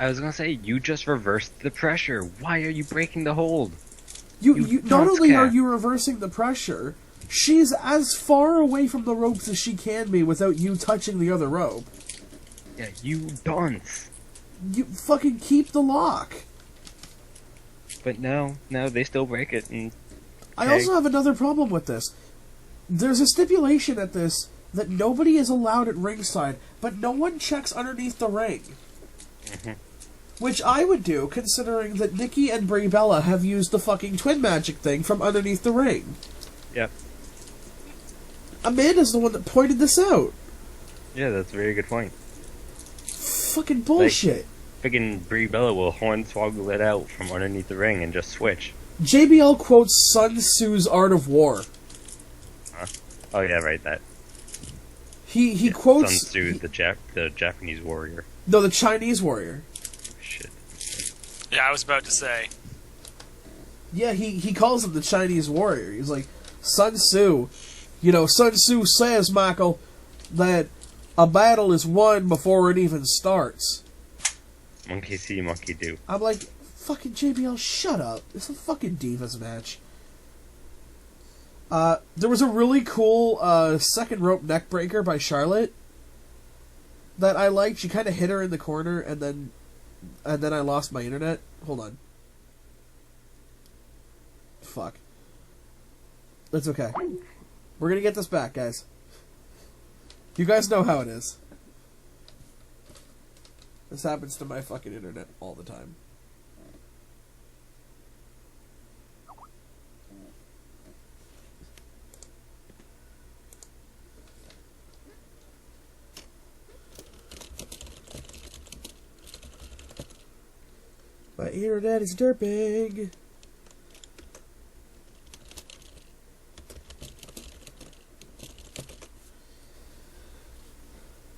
Speaker 2: I was gonna say, you just reversed the pressure. Why are you breaking the hold?
Speaker 1: You not only are you reversing the pressure, she's as far away from the ropes as she can be without you touching the other rope.
Speaker 2: Yeah, you dunce.
Speaker 1: You fucking keep the lock.
Speaker 2: But no, they still break it. And
Speaker 1: I also have another problem with this. There's a stipulation at this that nobody is allowed at ringside, but no one checks underneath the ring.
Speaker 2: Mm-hmm.
Speaker 1: Which I would do, considering that Nikki and Brie Bella have used the fucking twin magic thing from underneath the ring.
Speaker 2: Yep.
Speaker 1: Amanda's the one that pointed this out.
Speaker 2: Yeah, that's a very good point.
Speaker 1: Fucking bullshit.
Speaker 2: Friggin' Brie Bella will hornswoggle it out from underneath the ring and just switch.
Speaker 1: JBL quotes Sun Tzu's Art of War.
Speaker 2: Huh? Oh yeah, right, that.
Speaker 1: He quotes...
Speaker 2: Sun Tzu, the Japanese warrior.
Speaker 1: No, the Chinese warrior.
Speaker 2: Shit.
Speaker 3: Yeah, I was about to say.
Speaker 1: Yeah, he calls him the Chinese warrior. He's like, Sun Tzu. You know, Sun Tzu says, Michael, that a battle is won before it even starts.
Speaker 2: Monkey see, monkey do.
Speaker 1: I'm like, fucking JBL, shut up. It's a fucking Divas match. There was a really cool second rope neck breaker by Charlotte that I liked. She kind of hit her in the corner, and then I lost my internet. Hold on. Fuck. That's okay. We're gonna get this back, guys. You guys know how it is. This happens to my fucking internet all the time. internet is derping.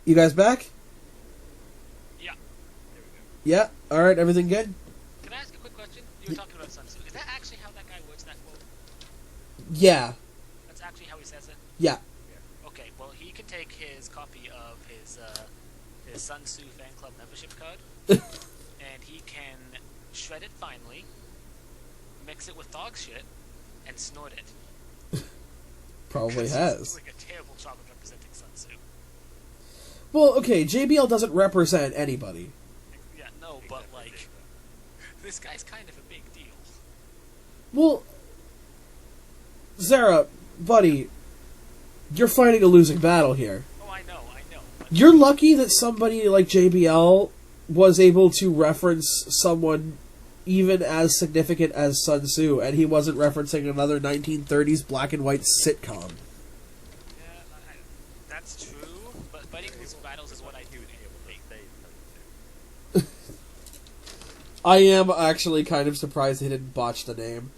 Speaker 1: You guys back?
Speaker 3: Yeah.
Speaker 1: Yeah? Alright, everything good?
Speaker 3: Can I ask a quick question? You were talking about Sun Tzu. Is that actually how that guy words that quote?
Speaker 1: Yeah.
Speaker 3: That's actually how he says it?
Speaker 1: Yeah.
Speaker 3: Okay, well, he can take his copy of his Sun Tzu fan club membership card, and he can shred it finely, mix it with dog shit, and snort it.
Speaker 1: Probably has.
Speaker 3: It's like a terrible job of representing Sun Tzu.
Speaker 1: Well, okay, JBL doesn't represent anybody.
Speaker 3: Yeah, no, but like, this guy's kind of a big deal.
Speaker 1: Well, Zara, buddy, you're fighting a losing battle here.
Speaker 3: Oh, I know.
Speaker 1: You're lucky that somebody like JBL was able to reference someone even as significant as Sun Tzu, and he wasn't referencing another 1930s black and white sitcom.
Speaker 3: Yeah, that's true, but fighting losing battles is what I do.
Speaker 1: I am actually kind of surprised they didn't botch the name.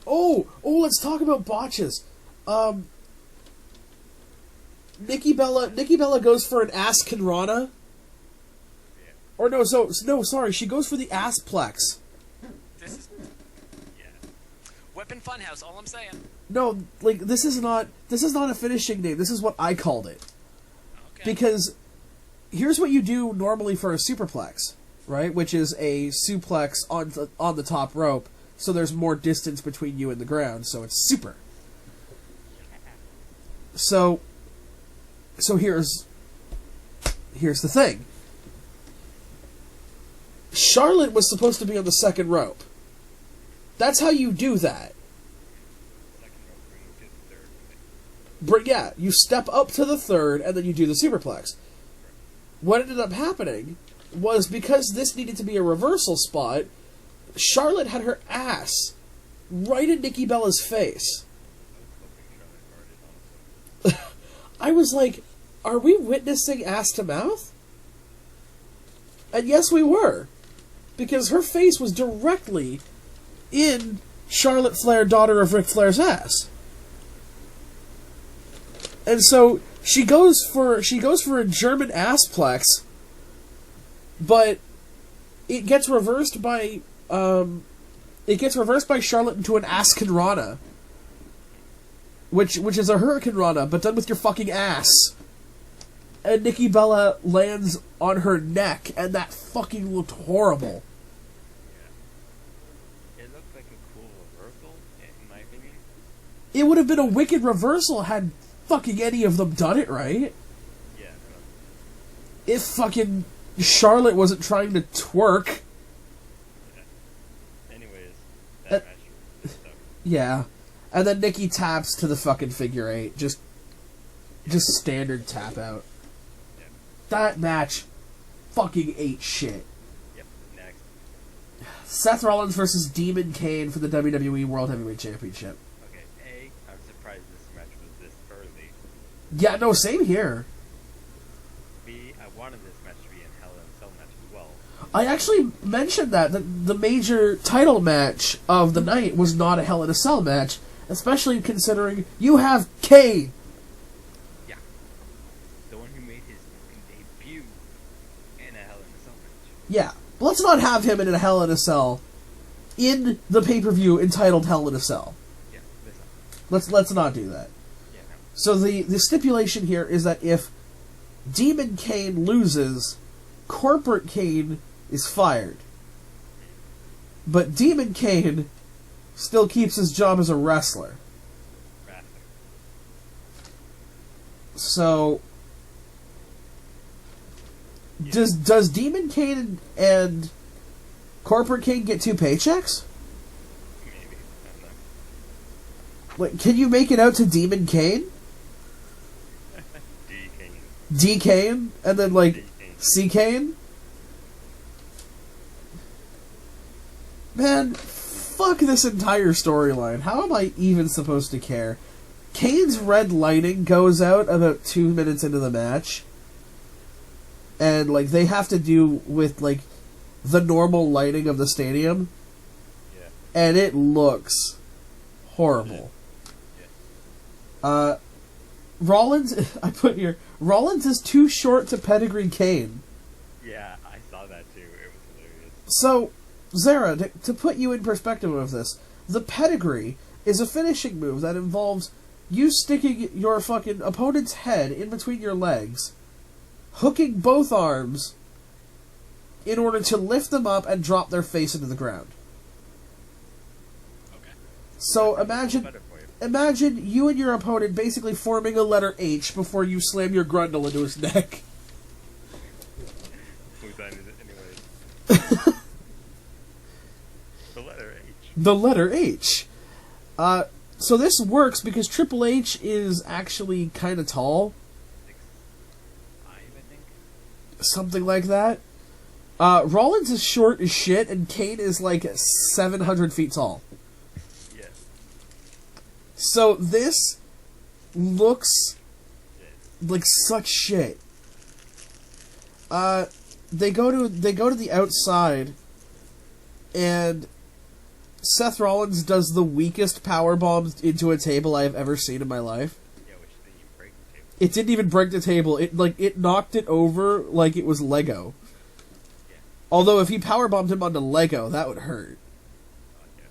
Speaker 1: Oh, let's talk about botches. Nikki Bella goes for an Ass Kinrana. Or no, sorry, she goes for the Assplex.
Speaker 3: This is... Yeah. Weapon Funhouse, all I'm saying.
Speaker 1: No, like, this is not a finishing name. This is what I called it.
Speaker 3: Okay.
Speaker 1: Because here's what you do normally for a superplex, right? Which is a suplex on the top rope, so there's more distance between you and the ground, so it's super. So here's the thing. Charlotte was supposed to be on the second rope. That's how you do that. But yeah, you step up to the third, and then you do the superplex. What ended up happening was, because this needed to be a reversal spot, Charlotte had her ass right in Nikki Bella's face. I was like, are we witnessing ass to mouth? And yes, we were. Because her face was directly in Charlotte Flair, daughter of Ric Flair's ass. And so she goes for a German assplex, but it gets reversed by Charlotte into an Askinrana, which is a Hurricane Rana, but done with your fucking ass. And Nikki Bella lands on her neck, and that fucking looked horrible.
Speaker 2: Yeah. It looked like a cool reversal, in my opinion.
Speaker 1: It would have been a wicked reversal had fucking any of them done it right.
Speaker 2: Yeah.
Speaker 1: If fucking Charlotte wasn't trying to twerk.
Speaker 2: Yeah. Anyways, that match was stuck.
Speaker 1: Yeah. And then Nikki taps to the fucking figure eight. Just standard tap out.
Speaker 2: Yeah.
Speaker 1: That match fucking ate shit.
Speaker 2: Yep, next.
Speaker 1: Seth Rollins versus Demon Kane for the WWE World Heavyweight Championship.
Speaker 2: Okay, I'm surprised this match was this early.
Speaker 1: Yeah, no, same here.
Speaker 2: B, I wanted this match to be a Hell in a Cell match as well.
Speaker 1: I actually mentioned that the major title match of the night was not a Hell in a Cell match, especially considering you have Kane.
Speaker 2: Yeah. The one who made his debut in a Hell in a Cell match.
Speaker 1: Yeah. Let's not have him in a Hell in a Cell in the pay-per-view entitled Hell in a Cell.
Speaker 2: Yeah,
Speaker 1: Let's not do that.
Speaker 2: Yeah, no.
Speaker 1: So the stipulation here is that if Demon Kane loses, Corporate Kane is fired. But Demon Kane still keeps his job as a wrestler. So does Demon Kane and Corporate Kane get 2 paychecks?
Speaker 2: Maybe. I don't know.
Speaker 1: Wait, can you make it out to Demon Kane?
Speaker 2: D. Kane.
Speaker 1: D Kane? And then like
Speaker 2: D. Kane.
Speaker 1: C Kane? Man, fuck this entire storyline. How am I even supposed to care? Kane's red lighting goes out about 2 minutes into the match. And, like, they have to do with, like, the normal lighting of the stadium, and it looks horrible. Rollins, I put here, Rollins is too short to pedigree Kane.
Speaker 2: Yeah, I saw that too. It was hilarious.
Speaker 1: So, Zara, to put you in perspective of this, the pedigree is a finishing move that involves you sticking your fucking opponent's head in between your legs, hooking both arms in order to lift them up and drop their face into the ground.
Speaker 3: Okay.
Speaker 1: So imagine you and your opponent basically forming a letter H before you slam your grundle into his neck.
Speaker 2: Whose line is it anyway? The letter H.
Speaker 1: The letter H. So this works because Triple H is actually kind of tall.
Speaker 2: 6'5", I think.
Speaker 1: Something like that. Rollins is short as shit, and Kane is like 700 feet tall.
Speaker 2: Yeah.
Speaker 1: So this looks like such shit. They go to the outside, and Seth Rollins does the weakest powerbomb into a table I have ever seen in my life.
Speaker 2: Yeah, which didn't even break the table.
Speaker 1: It didn't even break the table. It knocked it over like it was Lego.
Speaker 2: Yeah.
Speaker 1: Although if he powerbombed him onto Lego, that would hurt.
Speaker 2: Yeah.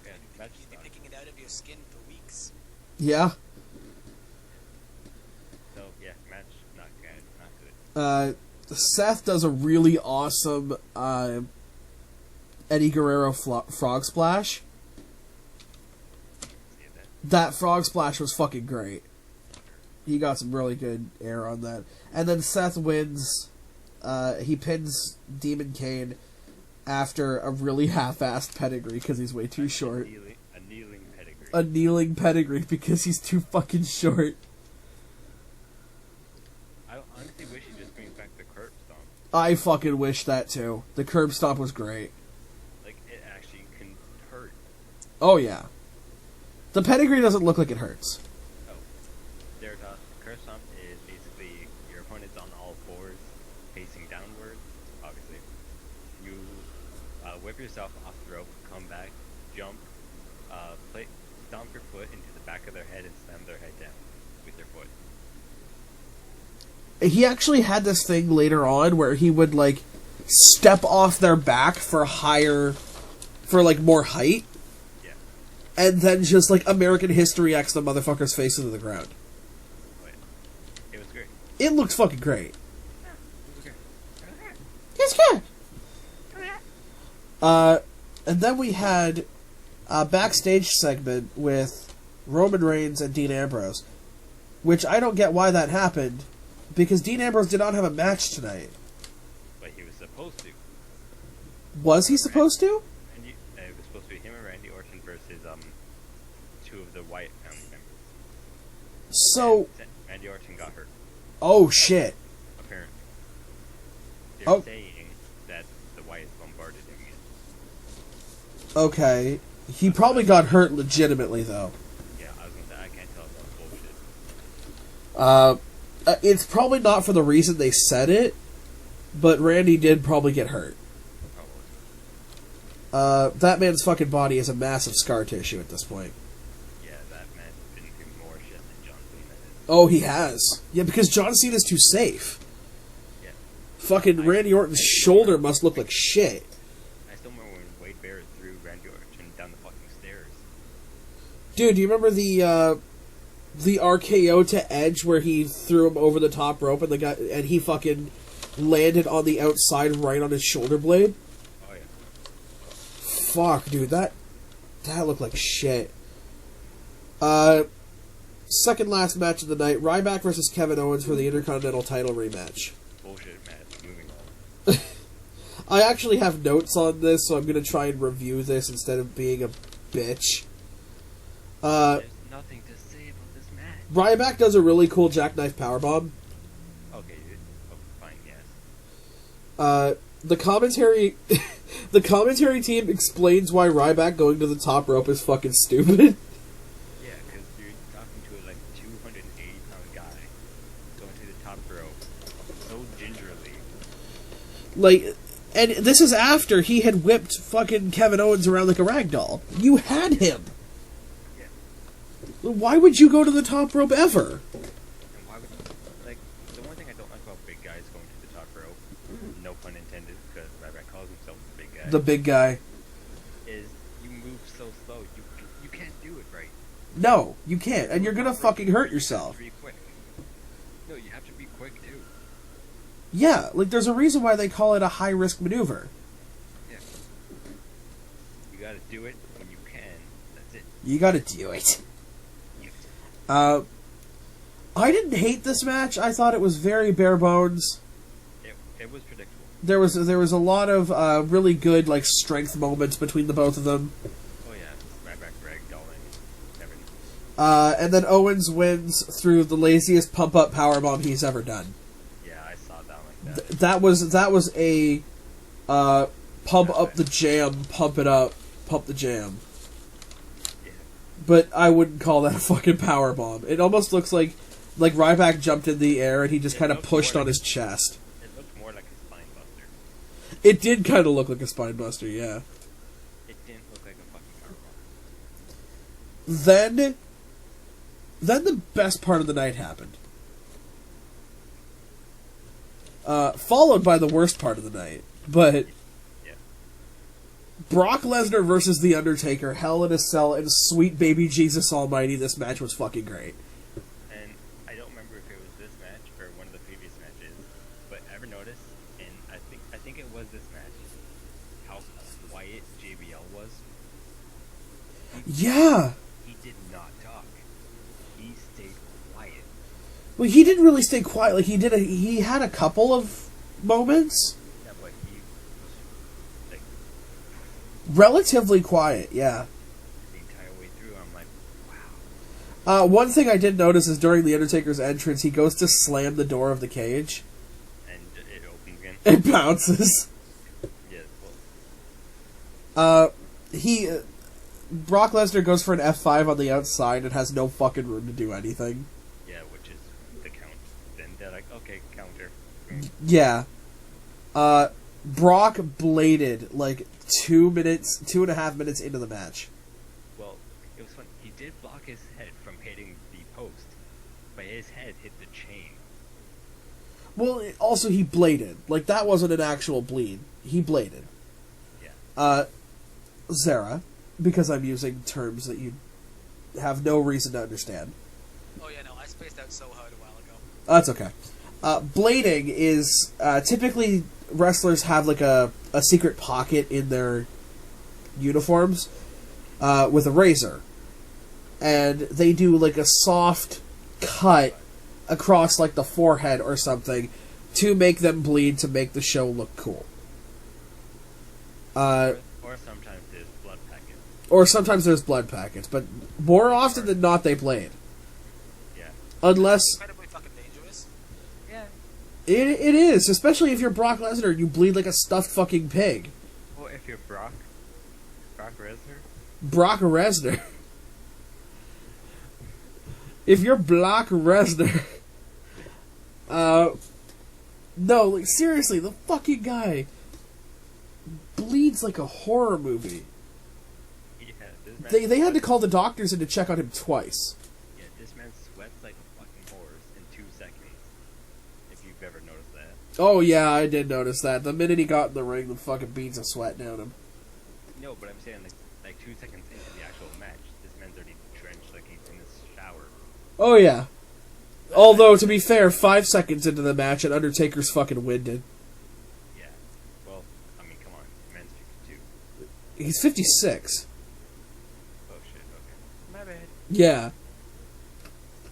Speaker 2: Yeah, match
Speaker 3: You'd be picking it out of your skin for weeks.
Speaker 1: Yeah.
Speaker 2: So yeah, match not good.
Speaker 1: Seth does a really awesome Eddie Guerrero frog splash.
Speaker 2: See that?
Speaker 1: That frog splash was fucking great. He got some really good air on that. And then Seth wins. He pins Demon Kane after a really half-assed pedigree because he's way too short.
Speaker 2: A kneeling pedigree.
Speaker 1: A kneeling pedigree because he's too fucking short.
Speaker 2: I honestly wish he just brings back the curb stomp.
Speaker 1: I fucking wish that too. The curb stomp was great.
Speaker 2: Like, it actually can hurt.
Speaker 1: Oh yeah. The pedigree doesn't look like it hurts.
Speaker 2: Oh. Zeratoth, curb stomp is basically your opponent's on all fours, facing downward, obviously. You whip yourself off the rope, come back, jump, stomp your foot into the back of their head and slam their head down with your foot.
Speaker 1: He actually had this thing later on where he would like step off their back for more height,
Speaker 2: Yeah.
Speaker 1: and then just like American History X the motherfucker's face into the ground.
Speaker 2: But it was great.
Speaker 1: It looked fucking great.
Speaker 2: Yeah, it was great.
Speaker 1: It's good. And then we had a backstage segment with Roman Reigns and Dean Ambrose, which I don't get why that happened, because Dean Ambrose did not have a match tonight.
Speaker 2: But he was supposed to.
Speaker 1: Was he supposed to?
Speaker 2: And it was supposed to be him and Randy Orton versus two of the Wyatt family members.
Speaker 1: So,
Speaker 2: And Randy Orton got hurt,
Speaker 1: oh shit.
Speaker 2: apparently. They're
Speaker 1: Oh.
Speaker 2: saying that the Wyatts bombarded him again.
Speaker 1: Okay. He probably got hurt legitimately, though.
Speaker 2: Yeah, I was gonna say, I can't tell if that's bullshit.
Speaker 1: It's probably not for the reason they said it, but Randy did probably get hurt.
Speaker 2: Probably.
Speaker 1: That man's fucking body is a massive scar tissue at this point.
Speaker 2: Yeah, that man's been through more shit than John Cena has.
Speaker 1: Oh, he has. Yeah, because John Cena's too safe.
Speaker 2: Yeah.
Speaker 1: Fucking Randy Orton's shoulder must look like shit.
Speaker 2: I still remember when Wade Barrett threw Randy Orton down the fucking stairs.
Speaker 1: Dude, do you remember the RKO to Edge where he threw him over the top rope and he fucking landed on the outside right on his shoulder blade?
Speaker 2: Oh yeah.
Speaker 1: Fuck, dude, that looked like shit. Second last match of the night, Ryback versus Kevin Owens for the Intercontinental title rematch.
Speaker 2: Bullshit match. Moving on.
Speaker 1: I actually have notes on this, so I'm gonna try and review this instead of being a bitch.
Speaker 2: There's nothing to say about this match.
Speaker 1: Ryback does a really cool jackknife powerbomb.
Speaker 2: Okay, dude. Oh, fine, yes.
Speaker 1: The commentary team explains why Ryback going to the top rope is fucking stupid.
Speaker 2: Yeah, because you're talking to a 280-pound guy going to the top rope so gingerly.
Speaker 1: Like, and this is after he had whipped fucking Kevin Owens around like a ragdoll. You had him.
Speaker 2: Yeah.
Speaker 1: Why would you go to the top rope ever?
Speaker 2: And why would like the one thing I don't like about big guys going to the top rope, no pun intended, because Ryback calls himself the big guy.
Speaker 1: The big guy.
Speaker 2: Is you move so slow, you can't do it right.
Speaker 1: No, you can't, and you're gonna fucking hurt yourself.
Speaker 2: You have to be quick. No, you have to be quick too.
Speaker 1: Yeah, like there's a reason why they call it a high risk maneuver.
Speaker 2: Yeah. You gotta do it when you can. That's it.
Speaker 1: You gotta do it.
Speaker 2: Yeah.
Speaker 1: I didn't hate this match. I thought it was very bare bones.
Speaker 2: It was predictable.
Speaker 1: There was a lot of really good like strength moments between the both of them.
Speaker 2: Oh yeah, Ryback ragdolling, everything.
Speaker 1: And then Owens wins through the laziest pump up powerbomb he's ever done.
Speaker 2: Yeah, I saw that like that.
Speaker 1: That was a pump up the jam, pump it up, pump the jam.
Speaker 2: Yeah.
Speaker 1: But I wouldn't call that a fucking powerbomb. It almost looks like Ryback jumped in the air and he just kind of pushed on his chest.
Speaker 2: It looked more like a spine buster.
Speaker 1: It did kind of look like a spine buster, yeah.
Speaker 2: It didn't look like a fucking powerbomb.
Speaker 1: Then the best part of the night happened. Followed by the worst part of the night. But
Speaker 2: Yeah.
Speaker 1: Brock Lesnar versus The Undertaker, Hell in a Cell, and sweet baby Jesus Almighty, this match was fucking great.
Speaker 2: And I don't remember if it was this match or one of the previous matches, but ever notice, and I think it was this match, how quiet JBL was?
Speaker 1: Yeah.
Speaker 2: He did not talk. He stayed quiet.
Speaker 1: Well, he didn't really stay quiet. Like, he had a couple of moments.
Speaker 2: Yeah, but he was like
Speaker 1: Relatively quiet, yeah.
Speaker 2: the entire way through. I'm like, wow.
Speaker 1: One thing I did notice is during The Undertaker's entrance, he goes to slam the door of the cage.
Speaker 2: And it opens again.
Speaker 1: It bounces.
Speaker 2: Yeah,
Speaker 1: Brock Lesnar goes for an F5 on the outside and has no fucking room to do anything.
Speaker 2: yeah, which is the count. Then they're like, okay, counter.
Speaker 1: Yeah. Brock bladed like 2.5 minutes into the match.
Speaker 2: Well, it was fun. He did block his head from hitting the post, but his head hit the chain.
Speaker 1: Well, also he bladed. Like, that wasn't an actual bleed. He bladed.
Speaker 2: Yeah.
Speaker 1: Zara, because I'm using terms that you have no reason to understand.
Speaker 3: Oh yeah, no, I spaced out so hard a while ago.
Speaker 1: That's okay. Blading is typically wrestlers have like a secret pocket in their uniforms with a razor, and they do like a soft cut across like the forehead or something to make them bleed to make the show look cool.
Speaker 2: Or sometimes there's blood packets.
Speaker 1: Or sometimes there's blood packets, but more often than not they blade.
Speaker 2: Yeah.
Speaker 1: Unless
Speaker 3: Incredibly fucking dangerous.
Speaker 2: Yeah.
Speaker 1: it is, especially if you're Brock Lesnar and you bleed like a stuffed fucking pig.
Speaker 2: Or if you're Brock Lesnar.
Speaker 1: Brock Lesnar. If you're Brock Lesnar. No, like seriously, the fucking guy bleeds like a horror movie.
Speaker 2: Yeah, this man
Speaker 1: They had to call the doctors in to check on him twice.
Speaker 2: Yeah, this man sweats like a fucking horse in 2 seconds. If you've ever noticed that.
Speaker 1: Oh yeah, I did notice that. The minute he got in the ring, the fucking beads of sweat down him.
Speaker 2: No, but I'm saying like 2 seconds into the actual match, this man's already drenched like he's in his shower.
Speaker 1: Oh yeah. Although, to be fair, 5 seconds into the match, and Undertaker's fucking winded.
Speaker 2: Yeah. Well, I mean, come on. The man's 52.
Speaker 1: He's 56.
Speaker 2: Oh shit, okay. My bad.
Speaker 1: Yeah.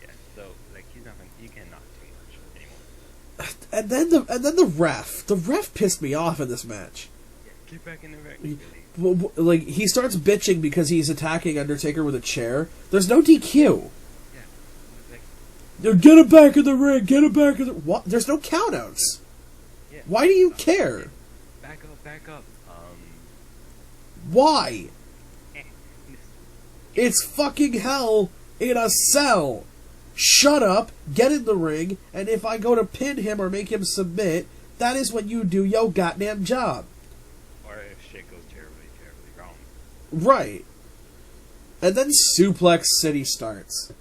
Speaker 2: Yeah, so, like, he cannot do much anymore.
Speaker 1: And then the ref. The ref pissed me off in this match.
Speaker 2: Yeah, get back in the ring, Billy.
Speaker 1: Like, he starts bitching because he's attacking Undertaker with a chair. There's no DQ.
Speaker 2: Like,
Speaker 1: Get him back in the ring. Get him back in the... What? There's no countouts.
Speaker 2: yeah.
Speaker 1: Why do you care?
Speaker 2: Back up.
Speaker 1: Why?
Speaker 2: Eh.
Speaker 1: It's fucking hell in a cell. Shut up, get in the ring, and if I go to pin him or make him submit, That is when you do your goddamn job.
Speaker 2: Or if shit goes terribly, terribly wrong.
Speaker 1: Right. And then Suplex City starts.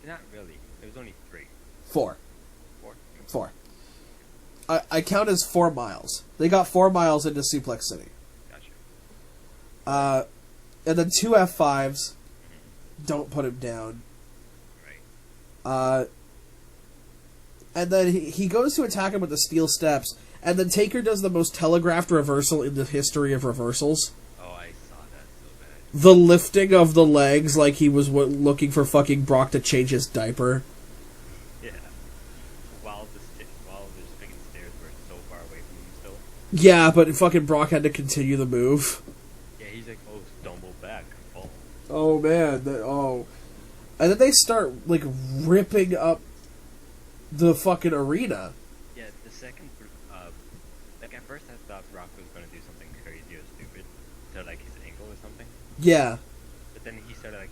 Speaker 2: Not really. It was only 3.
Speaker 1: 4.
Speaker 2: 4?
Speaker 1: 4. I count as 4 miles. They got 4 miles into Suplex City.
Speaker 2: Gotcha.
Speaker 1: And then 2 F5s. Don't put him down.
Speaker 2: Right.
Speaker 1: And then he goes to attack him with the steel steps, and then Taker does the most telegraphed reversal in the history of reversals.
Speaker 2: Oh, I saw that so bad.
Speaker 1: The lifting of the legs like he was looking for fucking Brock to change his diaper.
Speaker 2: Yeah. While the freaking stairs were so far away from him still.
Speaker 1: Yeah, but fucking Brock had to continue the move.
Speaker 2: Yeah, he's like, oh, stumble back, fall.
Speaker 1: Oh, man. And then they start, like, ripping up the fucking arena.
Speaker 2: Yeah, the second, like, at first I thought Brock was going to do something crazy or stupid to, like, his ankle or something.
Speaker 1: Yeah.
Speaker 2: But then he started, like,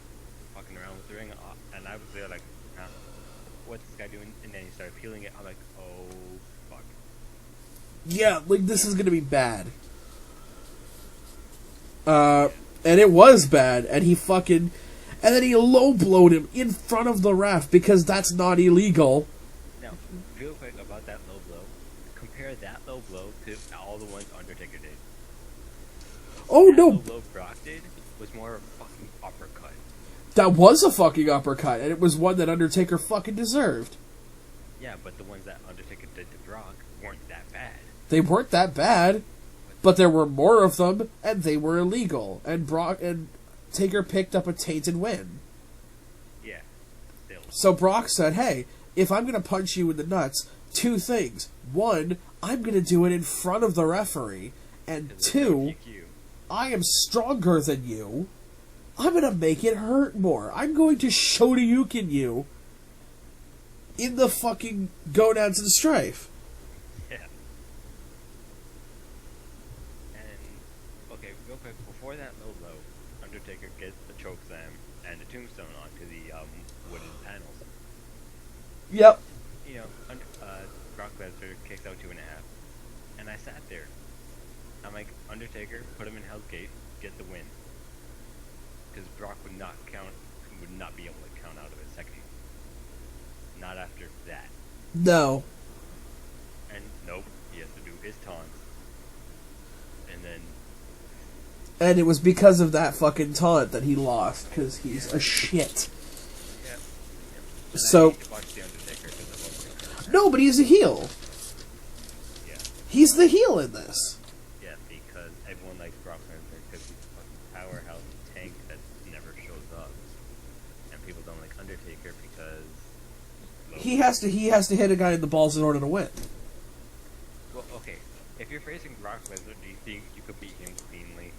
Speaker 2: fucking around with the ring, and I was there, like, huh, what's this guy doing? And then he started peeling it. I'm like, oh, fuck.
Speaker 1: Yeah, like, this is gonna be bad. And it was bad, and he fucking... And then he low-blowed him in front of the ref, because that's not illegal.
Speaker 2: Now, real quick about that low blow. Compare that low blow to all the ones Undertaker did.
Speaker 1: Oh,
Speaker 2: that
Speaker 1: no!
Speaker 2: low blow Brock did was more of a fucking uppercut.
Speaker 1: That was a fucking uppercut, and it was one that Undertaker fucking deserved.
Speaker 2: Yeah, but the ones that Undertaker did to Brock weren't that bad.
Speaker 1: They weren't that bad, but there were more of them, and they were illegal. And Brock and Taker picked up a tainted win.
Speaker 2: Yeah, still.
Speaker 1: So Brock said, hey, if I'm going to punch you in the nuts, 2 things. 1, I'm going to do it in front of the referee. And 2, I am stronger than you. I'm going to make it hurt more. I'm going to Shoryuken you in the fucking gonads and strife.
Speaker 2: Yeah. And, okay, real quick, before that low blow, Undertaker gets the chokeslam and the tombstone onto the wooden panels.
Speaker 1: Yep.
Speaker 2: You know, Brock Lesnar kicks out 2.5. And I sat there. I'm like, Undertaker, put him in Hell's Gate, get the win. Because Brock would not be able to count out of it second. Not after that.
Speaker 1: No.
Speaker 2: And nope, he has to do his taunts. And then...
Speaker 1: And it was because of that fucking taunt that he lost, because he's a shit.
Speaker 2: Yeah.
Speaker 1: So...
Speaker 2: I hate to watch The Undertaker because of Undertaker.
Speaker 1: No, but he's a heel.
Speaker 2: Yeah.
Speaker 1: He's the heel in this.
Speaker 2: Yeah, because everyone likes Brock Lesnar because he's a fucking powerhouse tank that never shows up. And people don't like Undertaker because...
Speaker 1: He has to hit a guy in the balls in order to win.
Speaker 2: Well, okay. If you're facing Brock Lesnar, do you think you could beat him cleanly?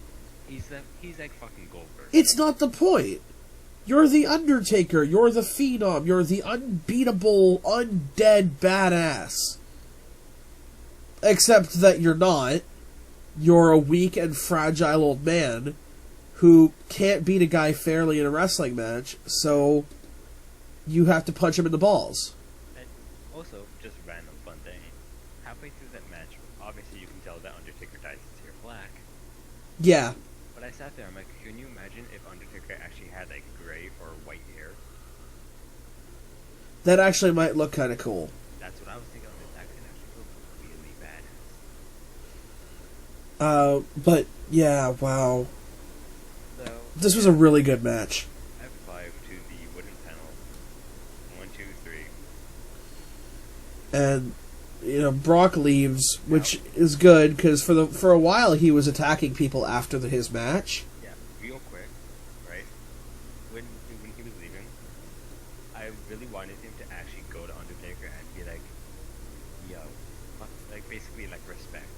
Speaker 2: He's like fucking Goldberg.
Speaker 1: It's not the point. You're the Undertaker. You're the Phenom. You're the unbeatable, undead badass. Except that you're not. You're a weak and fragile old man who can't beat a guy fairly in a wrestling match, so you have to punch him in the balls.
Speaker 2: And also, just random fun thing. Halfway through that match, obviously you can tell that Undertaker dyes his hair black.
Speaker 1: Yeah.
Speaker 2: But I sat there, I'm like, can you imagine if Undertaker actually had like gray or white hair?
Speaker 1: That actually might look kind of cool.
Speaker 2: That's what I was thinking. That could actually look really badass.
Speaker 1: But yeah, wow.
Speaker 2: So
Speaker 1: This was a really good match.
Speaker 2: F5 to the wooden panel. 1, 2, 3.
Speaker 1: And you know, Brock leaves, which is good because for a while he was attacking people after his match.
Speaker 2: Yeah, real quick, right? When he was leaving, I really wanted him to actually go to Undertaker and be like, "Yo," like basically like respect,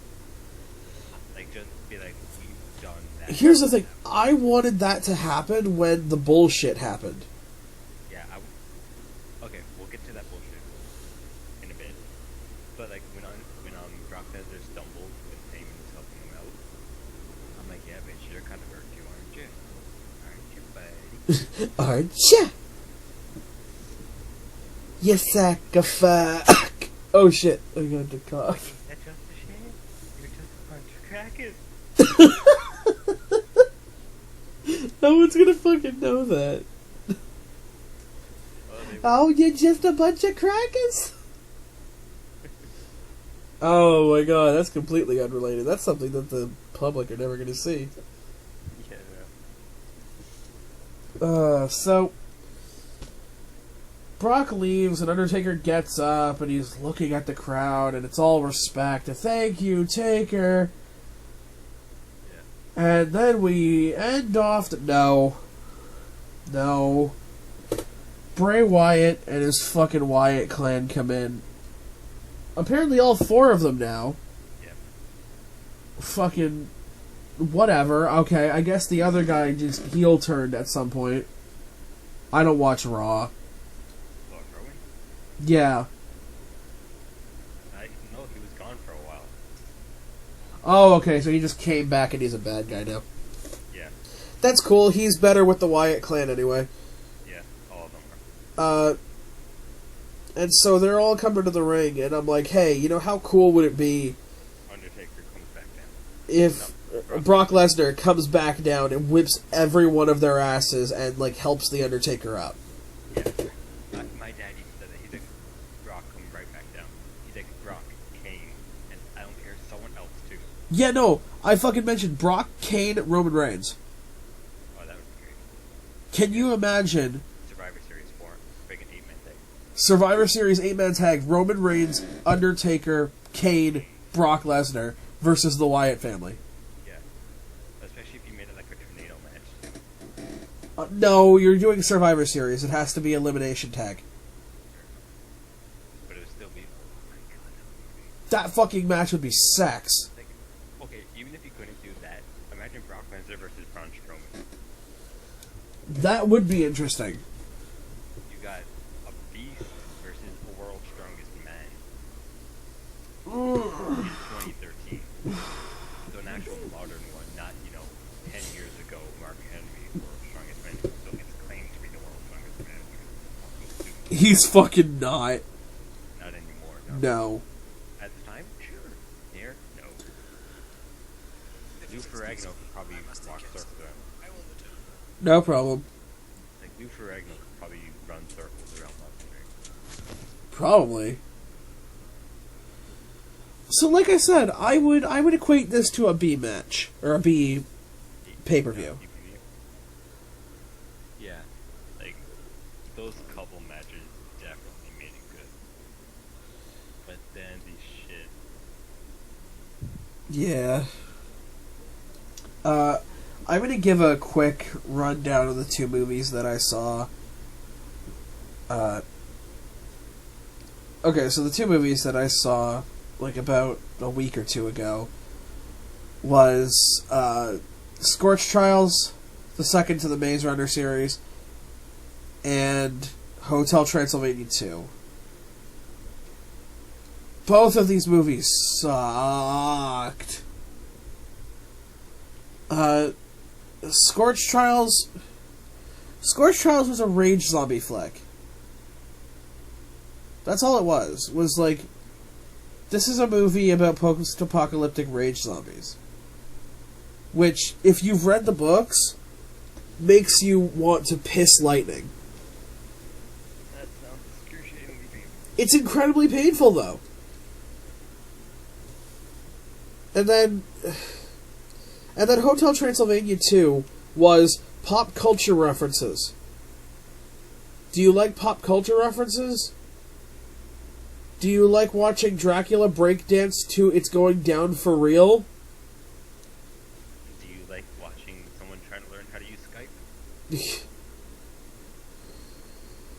Speaker 2: like just be like, "We've done that."
Speaker 1: Here's the thing: I wanted that to happen when the bullshit happened.
Speaker 2: Yeah, okay, we'll get to that bullshit in a bit. But like when Brock Lesnar stumbled when Heyman was helping him out, I'm like, yeah, bitch, you're kind of hurt too, aren't you? Aren't you, buddy?
Speaker 1: Aren't ya? You sack of fuck. Oh shit! I got to cough.
Speaker 2: second.
Speaker 1: No one's gonna fucking know that. Oh, you're just a bunch of crackers? Oh my god, that's completely unrelated. That's something that the public are never gonna see.
Speaker 2: Yeah.
Speaker 1: So Brock leaves and Undertaker gets up and he's looking at the crowd and it's all respect. Thank you, Taker.
Speaker 2: Yeah.
Speaker 1: And then we end off No. Bray Wyatt and his fucking Wyatt clan come in. Apparently all 4 of them now.
Speaker 2: Yeah.
Speaker 1: Fucking whatever. Okay, I guess the other guy just heel turned at some point. I don't watch Raw. Yeah.
Speaker 2: I know he was gone for a while.
Speaker 1: Oh, okay, so he just came back and he's a bad guy now.
Speaker 2: Yeah.
Speaker 1: That's cool. He's better with the Wyatt clan anyway.
Speaker 2: Yeah, all of them are.
Speaker 1: And so they're all coming to the ring, and I'm like, hey, you know, how cool would it be
Speaker 2: Undertaker comes back down.
Speaker 1: if Brock Lesnar comes back down and whips every one of their asses and, like, helps the Undertaker up?
Speaker 2: Yeah. My dad even said that. He's like, Brock, come right back down. He's like, Brock, Kane, and I don't care, someone else too.
Speaker 1: Yeah, no, I fucking mentioned Brock, Kane, Roman Reigns.
Speaker 2: Oh, that would be great.
Speaker 1: Can you imagine
Speaker 2: Survivor Series 4, big 8-man tag.
Speaker 1: Survivor Series 8-man tag, Roman Reigns, Undertaker, Kane, Brock Lesnar versus the Wyatt family?
Speaker 2: Yeah. Especially if you made it like a tornado match.
Speaker 1: No, you're doing Survivor Series. It has to be elimination tag.
Speaker 2: But it would still be, oh my god, that would be great.
Speaker 1: That fucking match would be sex.
Speaker 2: Like, okay, even if you couldn't do that, imagine Brock Lesnar versus Braun Strowman.
Speaker 1: That would be interesting.
Speaker 2: You got a beast versus the world's strongest man in 2013. So an actual modern one, not, 10 years ago, Mark Henry, world's strongest man, who still gets claimed to be the world's strongest man.
Speaker 1: He's fucking not.
Speaker 2: Not anymore,
Speaker 1: No.
Speaker 2: At the time, sure. Here, no. Lou Ferrigno could probably walk circles around.
Speaker 1: No problem.
Speaker 2: Like, Lou Ferrigno could probably run circles around Legendary.
Speaker 1: Probably. So, like I said, I would equate this to a B match or a B pay-per-view.
Speaker 2: Yeah, like those couple matches definitely made it good. But then the shit.
Speaker 1: Yeah. I'm gonna give a quick rundown of the 2 movies that I saw. Okay, so the 2 movies that I saw, like, about a week or 2 ago was Scorch Trials, the second to the Maze Runner series, and Hotel Transylvania 2. Both of these movies sucked. Scorch Trials was a rage zombie flick. That's all it was. Was like, this is a movie about post-apocalyptic rage zombies. Which, if you've read the books, makes you want to piss lightning.
Speaker 2: That sounds excruciatingly painful.
Speaker 1: It's incredibly painful, though. And then Hotel Transylvania 2 was pop culture references. Do you like pop culture references? Do you like watching Dracula breakdance to It's Going Down for Real?
Speaker 2: Do you like watching someone trying to learn how to use Skype?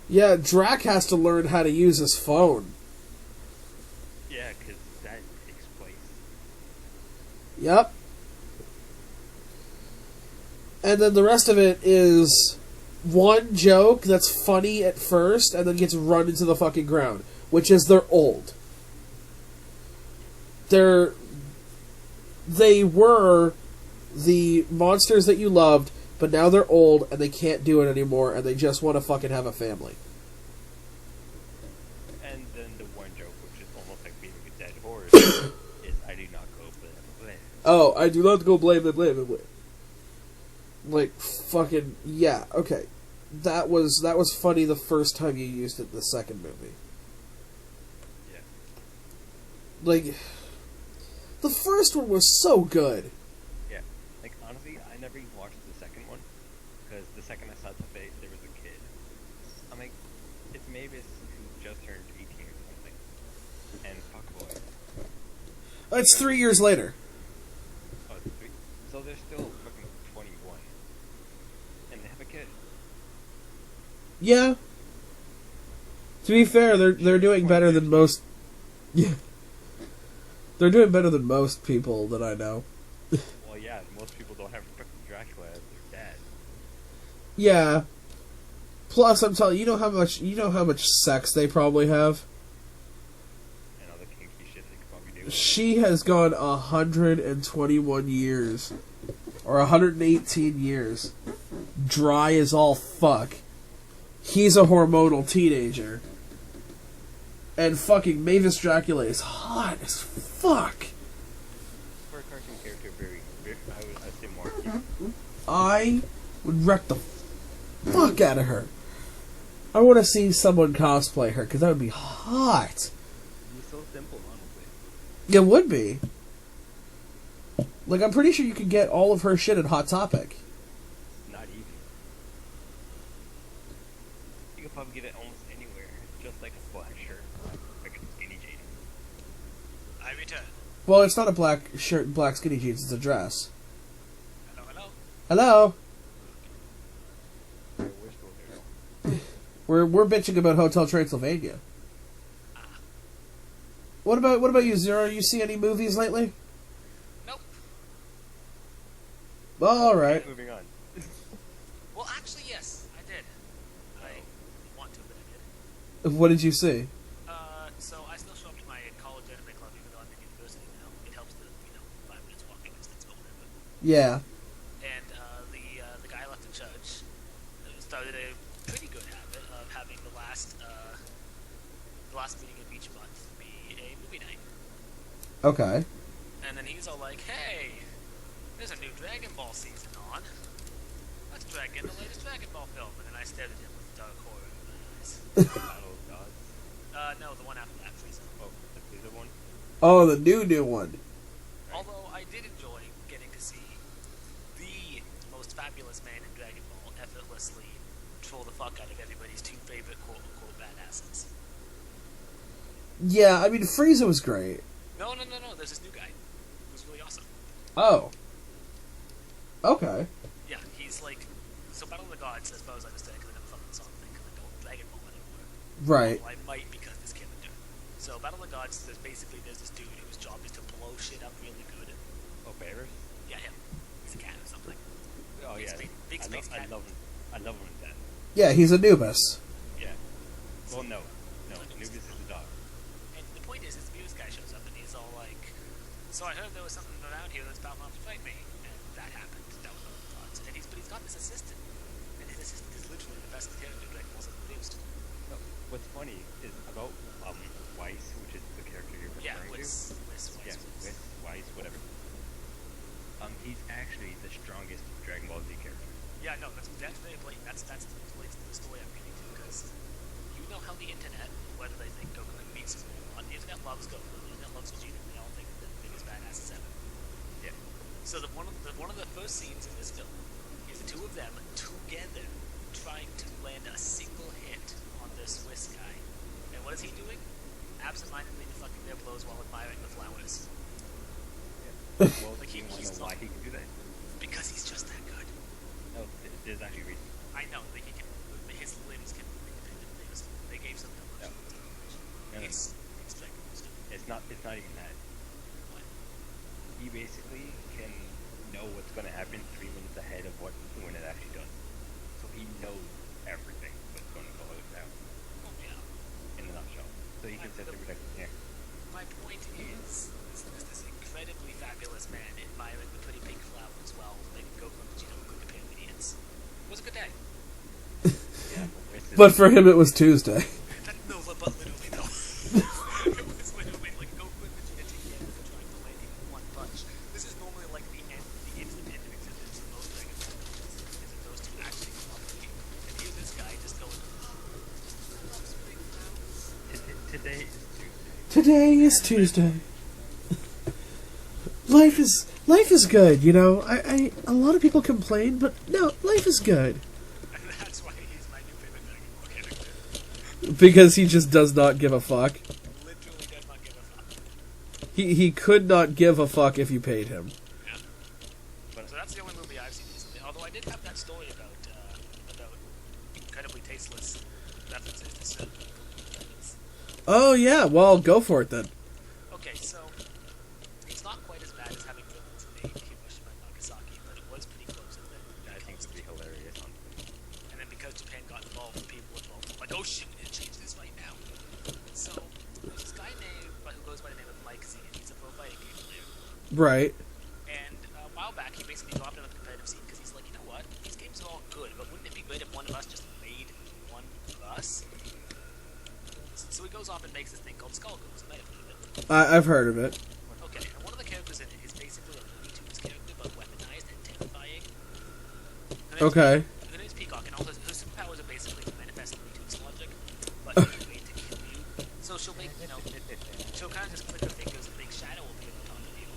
Speaker 1: Yeah, Drac has to learn how to use his phone.
Speaker 2: Yeah, because that takes place.
Speaker 1: Yep. And then the rest of it is one joke that's funny at first and then gets run into the fucking ground, which is they're old. They were the monsters that you loved, but now they're old and they can't do it anymore and they just want to fucking have a family.
Speaker 2: And then then the one joke, which is almost like beating a dead horse, is I do not go blah blah blah.
Speaker 1: Oh, I do not go blah blah blah blah blah. Like, fucking, yeah, okay. That was funny the first time you used it in the second movie.
Speaker 2: Yeah.
Speaker 1: Like, the first one was so good.
Speaker 2: Yeah. Like, honestly, I never even watched the second one, because the second I saw it, there was a kid. I'm like, it's Mavis who just turned 18 or something. And fuckboy.
Speaker 1: It's 3 years later.
Speaker 2: Oh, it's 3? So they're still fucking 21. And they have a kid.
Speaker 1: Yeah. To be fair, they're doing better than most. Yeah. They're doing better than most people that I know.
Speaker 2: Well, yeah, most people don't have fucking Dracula as their dad.
Speaker 1: Yeah. Plus, I'm telling you, you know how much sex they probably have.
Speaker 2: And all the kinky shit they could probably do.
Speaker 1: She has gone 121 years, or 118 years, dry as all fuck. He's a hormonal teenager. And fucking Mavis Dracula is hot as fuck.
Speaker 2: For a cartoon character, I'd say more cute.
Speaker 1: I would wreck the fuck out of her. I want to see someone cosplay her, because that would be hot.
Speaker 2: It's so simple, honestly.
Speaker 1: It would be. Like, I'm pretty sure you could get all of her shit at Hot Topic.
Speaker 2: Not even. You could probably get it almost anywhere, just like a black shirt, like a skinny jeans.
Speaker 3: I return.
Speaker 1: Well, it's not a black shirt and black skinny jeans, it's a dress.
Speaker 3: Hello, hello.
Speaker 1: Hello?
Speaker 2: We're still there.
Speaker 1: We're bitching about Hotel Transylvania. What about you, Zero? You see any movies lately?
Speaker 3: Nope.
Speaker 1: All right.
Speaker 2: Moving on.
Speaker 3: Well, actually, yes, I did. I want to, but I did.
Speaker 1: What did you see?
Speaker 3: So I still show up to my college anime club, even though I'm in university now. It helps the 5 minutes walking distance, but whatever.
Speaker 1: Yeah.
Speaker 3: And the guy I left in charge started a pretty good habit of having the last meeting of each month be a movie night.
Speaker 1: Okay.
Speaker 3: And then he's all like, "Hey, there's a new Dragon Ball season on. Let's drag in the latest Dragon Ball film." And then I stared at him with dark horror in my eyes.
Speaker 2: Battle of Gods.
Speaker 3: No, the one after that, Frieza.
Speaker 2: Oh, the Frieza one?
Speaker 1: Oh, the new one.
Speaker 3: Although I did enjoy getting to see the most fabulous man in Dragon Ball effortlessly troll the fuck out of everybody's two favorite quote-unquote badasses.
Speaker 1: Yeah, I mean, Frieza was great.
Speaker 3: No, there's this new guy who's really awesome.
Speaker 1: Oh. Okay.
Speaker 3: Yeah, he's like... So Battle of the Gods, as far as I understand, because I never thought of the song thing, because I don't Dragon Ball anymore.
Speaker 1: Right.
Speaker 3: Well, I might because this character. So Battle of the Gods, there's this dude whose job is to blow shit up really good.
Speaker 2: Oh, Bears?
Speaker 3: Yeah, him. He's a cat or something.
Speaker 2: Oh,
Speaker 3: Big
Speaker 2: yeah.
Speaker 3: big space cat.
Speaker 2: I love him with that.
Speaker 1: Yeah, he's Anubis.
Speaker 2: Yeah. Well, no. Anubis is the dog.
Speaker 3: And the point is, this Muse guy shows up and he's all like, "So I heard there was something around here that's about to fight me," and that happened. That was one of the thoughts. And he's got this assistant, and his assistant is literally the best character Dragon Ball's ever produced.
Speaker 2: No, what's funny is about Weiss, which is the character you're
Speaker 3: Yeah,
Speaker 2: referring to. Weiss, whatever. He's actually the strongest Dragon Ball Z character.
Speaker 3: Yeah, no, that's very blatant. That's the story I'm getting to, because you know how the internet, whether they think Goku beats Super or not, the internet loves Goku, the internet loves Vegeta, and they all think that the biggest badasses ever.
Speaker 2: Yeah.
Speaker 3: So one of the first scenes in this film is the two of them together trying to land a single hit on this Swiss guy. And what is he doing? Absentmindedly deflecting their blows while admiring the flowers.
Speaker 2: Well,
Speaker 3: Like
Speaker 2: you want to know why he can do that?
Speaker 3: Because he's just that good.
Speaker 2: No, there's actually a reason.
Speaker 3: I know that his limbs can move independently. They gave some
Speaker 2: No. No.
Speaker 3: It's like
Speaker 2: It's not even that.
Speaker 3: what?
Speaker 2: He basically can know what's going to happen 3 minutes ahead of when it actually does. So he knows everything that's going to go out now,
Speaker 3: Oh yeah.
Speaker 2: in a nutshell. So he can sit there and be like, yeah.
Speaker 3: My point is this incredibly fabulous man admiring the pretty pink flowers while making Goku and Vegeta look like a pair of idiots. It was a good day.
Speaker 2: Yeah.
Speaker 1: But for him, it was Tuesday.
Speaker 3: No, but literally though.
Speaker 1: Today is Tuesday. Life is good, you know. A lot of people complain, but no, life is good.
Speaker 3: And that's why he's my new favorite Dragon Ball character.
Speaker 1: Because he just does not give a fuck.
Speaker 3: Literally does not give a fuck.
Speaker 1: He could not give a fuck if you paid him.
Speaker 3: Yeah. So that's the only movie I've seen recently. Although I did have that story about incredibly tasteless references to certain movies.
Speaker 1: Oh yeah, well go for it then.
Speaker 3: Okay, so it's not quite as bad as having villains made Hiroshima and Nagasaki, but it was pretty close. And then
Speaker 2: I think it would be hilarious.
Speaker 3: And then because Japan got involved, the people involved were like, oh shit, we need to change this right now. So there's this guy who goes by the name of Mike Z, and he's a pro fighting game player.
Speaker 1: Right.
Speaker 3: And a while back, he basically dropped out of the competitive scene because he's like, you know what? These games are all good, but wouldn't it be great if one of us just made one of us? So he goes off and makes this thing called Skullgirls. You might have heard of it.
Speaker 1: I've heard of it.
Speaker 3: Okay, and one of the characters in it is basically a Looney Tunes character, but weaponized and terrifying.
Speaker 1: Okay.
Speaker 3: Her name's Peacock, and all her superpowers are basically to manifest Looney Tunes logic, but in a way to kill you. So she'll make, she'll kind of just click her fingers and make shadow appear on top of you.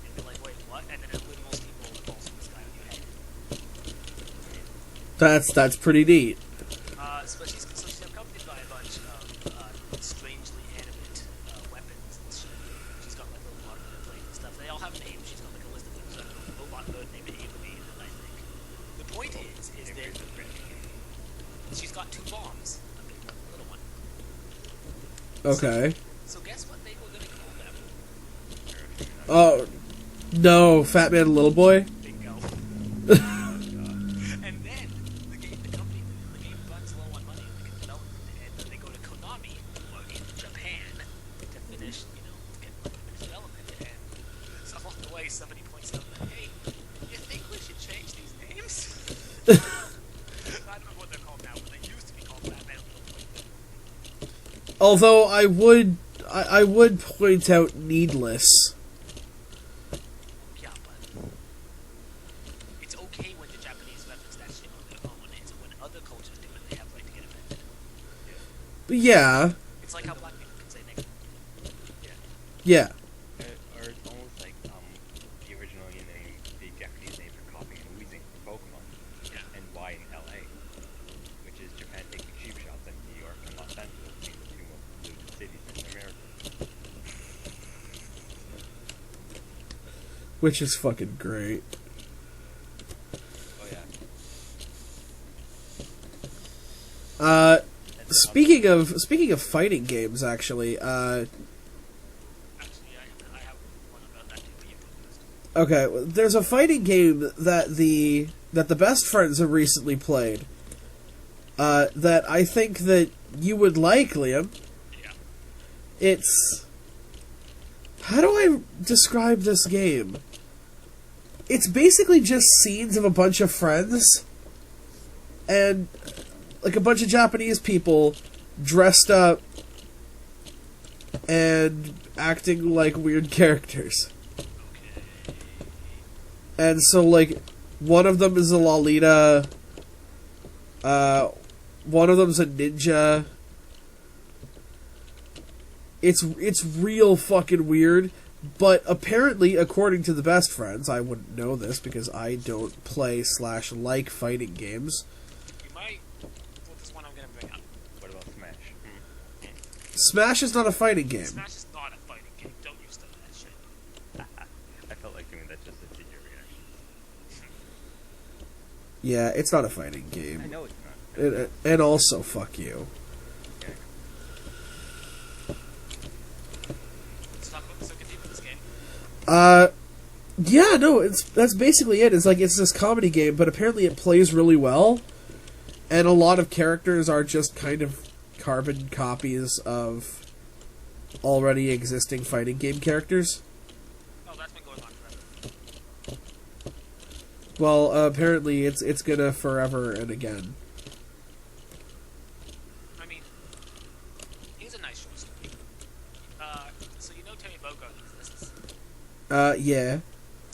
Speaker 3: And be like, wait, what? And then it'll literally most people falls from the sky on your head.
Speaker 1: That's pretty neat.
Speaker 3: So she's accompanied by a bunch of strangely animate weapons and shit. She's got like little modern plates and stuff. They all have names. She's got like a list of them. So a robot bird named Avery, I think. The point is that she's got two bombs. A big one, a little one.
Speaker 1: Okay.
Speaker 3: So guess what they were gonna call them?
Speaker 1: Oh no, Fat Man and Little Boy.
Speaker 3: Bingo. And then the game runs low on money in the development, and then they go to Konami or in Japan to finish, to get money to finish development. And so along the way, somebody points out that, hey, you think we should change these names? I don't know what they're called now, but they used to be called Batman and Little Boy.
Speaker 1: Although I would point out Needless.
Speaker 3: Yeah, but it's okay when the Japanese reference that shit on their own. It's when other cultures do it, they have right to get offended.
Speaker 1: But yeah.
Speaker 3: It's like how black people can say nigga.
Speaker 1: Yeah.
Speaker 2: Or it's almost like the original the Japanese names are copying and wheezing from Pokemon.
Speaker 3: Yeah.
Speaker 2: And Y in LA, which is Japan taking cheap shots at New York and Los Angeles, being the two most polluted cities in America.
Speaker 1: Which is fucking great.
Speaker 2: Oh yeah.
Speaker 1: Speaking of fighting games, actually,
Speaker 3: Actually, I have one about that too, but you put this.
Speaker 1: okay, there's a fighting game that the best friends have recently played. That I think that you would like, Liam.
Speaker 3: Yeah.
Speaker 1: It's, how do I describe this game? It's basically just scenes of a bunch of friends and like a bunch of Japanese people dressed up and acting like weird characters. And so like one of them is a Lolita, one of them's a ninja. It's real fucking weird. But apparently, according to the best friends, I wouldn't know this because I don't play / like fighting games.
Speaker 3: You might. Well, this one I'm gonna bring up.
Speaker 2: What about Smash?
Speaker 1: Smash is not a fighting game.
Speaker 3: Smash is not a fighting game. Don't use that shit.
Speaker 2: I felt like doing that just to see your reaction.
Speaker 1: Yeah, it's not a fighting game.
Speaker 2: I know it's not.
Speaker 1: And also, fuck you.
Speaker 2: Okay.
Speaker 3: Let's talk about the second name of this game.
Speaker 1: Yeah, no, that's basically it. It's like it's this comedy game, but apparently it plays really well, and a lot of characters are just kind of carbon copies of already existing fighting game characters.
Speaker 3: Oh, that's been going on forever.
Speaker 1: Well, apparently it's gonna forever and again.
Speaker 3: I mean, here's a nice short story. So you know Terry Bogard exists,
Speaker 1: Yeah,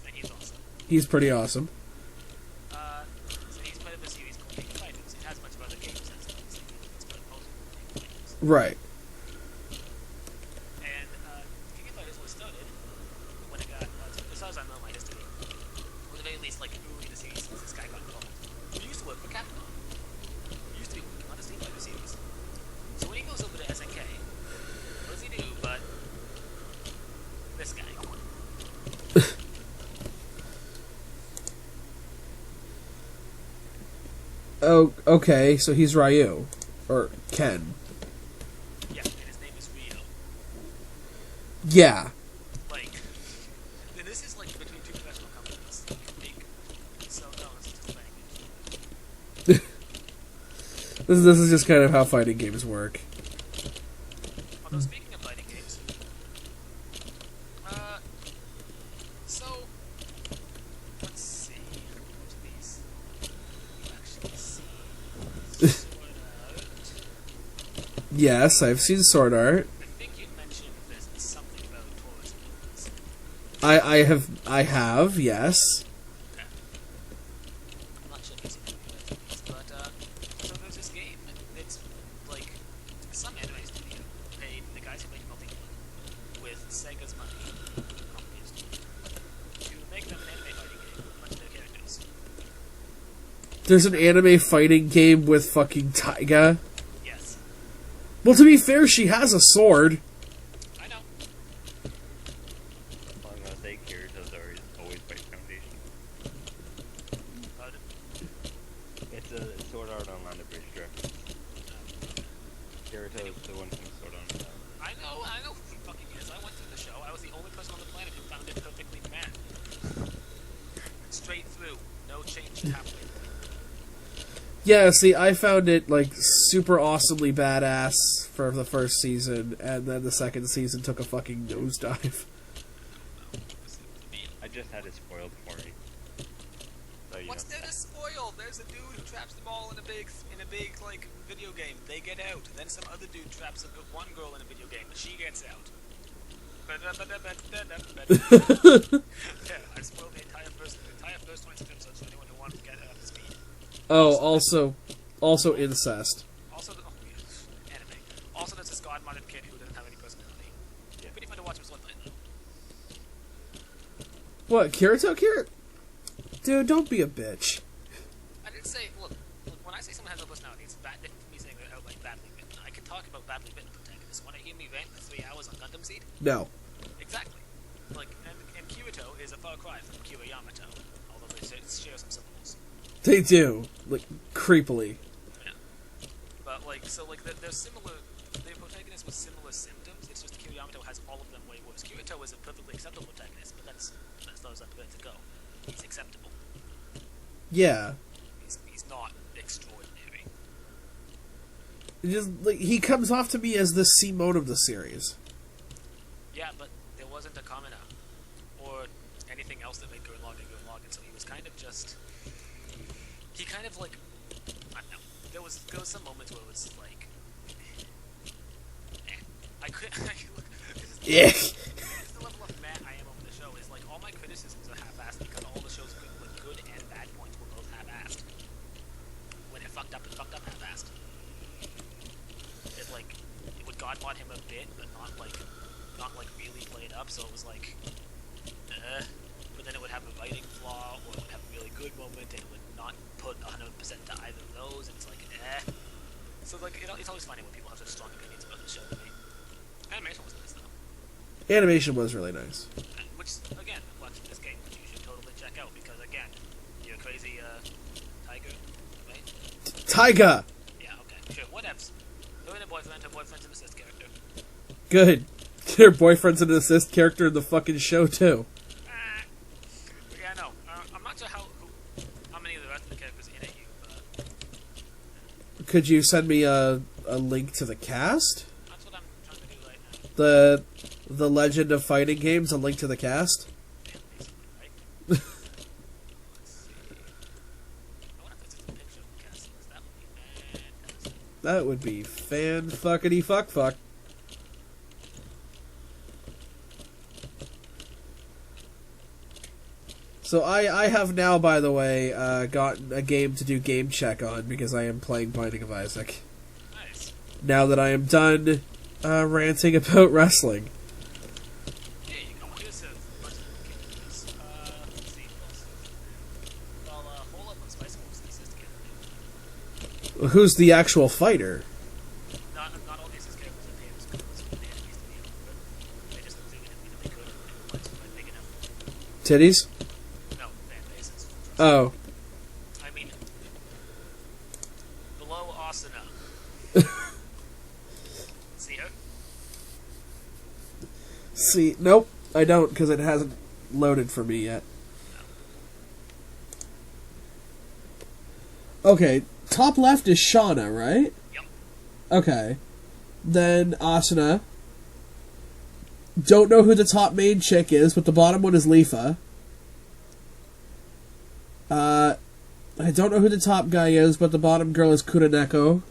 Speaker 3: and he's awesome.
Speaker 1: he's pretty awesome.
Speaker 3: So he's part of a series called King of Fighters. It has a bunch of other games and stuff. It's part of multiple King of Fighters.
Speaker 1: Right. Oh, okay, so he's Ryu. Or Ken.
Speaker 3: Yeah, and his name is Ryo.
Speaker 1: Yeah.
Speaker 3: Like, and this is like between two professional companies. Big. So no, this is just playing.
Speaker 1: This is just kind of how fighting games work.
Speaker 3: Although speaking of fighting games, so let's see. Which of these you actually see? Sword Art.
Speaker 1: Yes, I've seen Sword Art.
Speaker 3: I think you mentioned there's something about tourism.
Speaker 1: I have, yes.
Speaker 3: Okay. I'm not sure if it's in these, but so there's this game. It's like some anime studio paid the guys who make Multiplayer with Sega's money, obviously, to make them an anime fighting game with a bunch of their characters.
Speaker 1: There's an anime fighting game with fucking Taiga.
Speaker 3: Yes,
Speaker 1: Well, to be fair, she has a sword.
Speaker 3: I know.
Speaker 2: I'm gonna say Kirito's always by Foundation.
Speaker 3: But
Speaker 2: It's a Sword Art Online Bridge reference. Kirito is the one from Sword Art.
Speaker 3: I know who he fucking is. I went through the show. I was the only person on the planet who found it perfectly mad. Straight through, no change halfway.
Speaker 1: Yeah, see, I found it, like, super awesomely badass for the first season, and then the second season took a fucking nosedive.
Speaker 2: I just had it spoiled for me. So, you
Speaker 3: What's
Speaker 2: know.
Speaker 3: there to spoil? There's a dude who traps them all in a big like video game. They get out. Then some other dude traps one girl in a video game, but she gets out. Yeah, I spoiled the entire first 26 episodes for anyone who wanted to get up to speed.
Speaker 1: Oh, also incest.
Speaker 3: Also, anime. Also, there's this god-modded kid who doesn't have any personality.
Speaker 2: Yeah.
Speaker 3: Pretty fun to watch him swordfight though.
Speaker 1: What, Kirito? Dude, don't be a bitch.
Speaker 3: I didn't say. Look. When I say someone has no personality, it's bad different from me saying they're like badly written. I can talk about badly written protagonists. Want to hear me rant for 3 hours on Gundam Seed?
Speaker 1: No.
Speaker 3: Exactly. Like, and Kirito is a far cry from Kira Yamato, although they share some syllables.
Speaker 1: They do. Like, creepily.
Speaker 3: Yeah. But like, so like, they're similar. They're protagonists with similar symptoms. It's just Kira Yamato has all of them way worse. Kirito is a perfectly acceptable protagonist, but that's as far as I'm prepared to go. He's acceptable.
Speaker 1: Yeah.
Speaker 3: He's not extraordinary.
Speaker 1: It just, like, he comes off to me as the C-mode of the series.
Speaker 3: Yeah, but there wasn't a Kamina or anything else that made Gurren Lagann, so he was kind of just. He kind of like. I don't know. There was some moments where it was like. I could. Look,
Speaker 1: Yeah.
Speaker 3: this is the level of mad I am over the show. Is like all my criticisms are half-assed because all the show's good and bad points were both half-assed. When it fucked up half-assed. It like it would godmod him a bit, but not like really play it up. So it was like, but then it would have a writing flaw, or it would have a really good moment, and it would not put 100% to either of those. And it's like, So like it's always funny when people have such strong opinions about the show to me. Animation was nice though.
Speaker 1: Animation was really nice.
Speaker 3: Which, again, watching this game, which you should totally check out, because, again, you're a crazy, tiger, right?
Speaker 1: Taiga!
Speaker 3: Yeah, okay, sure, whatevs. Her and her boyfriend's an assist character.
Speaker 1: Good. Her boyfriend's an assist character in the fucking show, too.
Speaker 3: Yeah, no, I'm not sure how many of the rest of the characters in it
Speaker 1: Could you send me a link to the cast?
Speaker 3: that's what I'm trying to do right now.
Speaker 1: The Legend of Fighting Games, a link to the cast?
Speaker 3: Yeah, basically, right? Let's see. I wonder if there's just a picture of the cast list. That would be fantastic.
Speaker 1: That would be fan-fuckity-fuck-fuck. So I have now, by the way, gotten a game to do game check on because I am playing Binding of Isaac.
Speaker 3: Nice.
Speaker 1: Now that I am done ranting about wrestling.
Speaker 3: There you go. Here's a bunch of characters. Let's see. Who else? Well, Hole Up on Spice Wolf's the assist character.
Speaker 1: Who's the actual fighter?
Speaker 3: Not all the assist characters are paid as good as the enemies to be able to do. They just included it because they could, and the ones who are big enough.
Speaker 1: Titties?
Speaker 3: No, fan bases.
Speaker 1: Oh.
Speaker 3: I mean,
Speaker 1: See, nope, I don't, because it hasn't loaded for me yet. Okay, top left is Shauna, right?
Speaker 3: Yep.
Speaker 1: Okay. Then Asuna. Don't know who the top main chick is, but the bottom one is Leafa. I don't know who the top guy is, but the bottom girl is Kuroneko.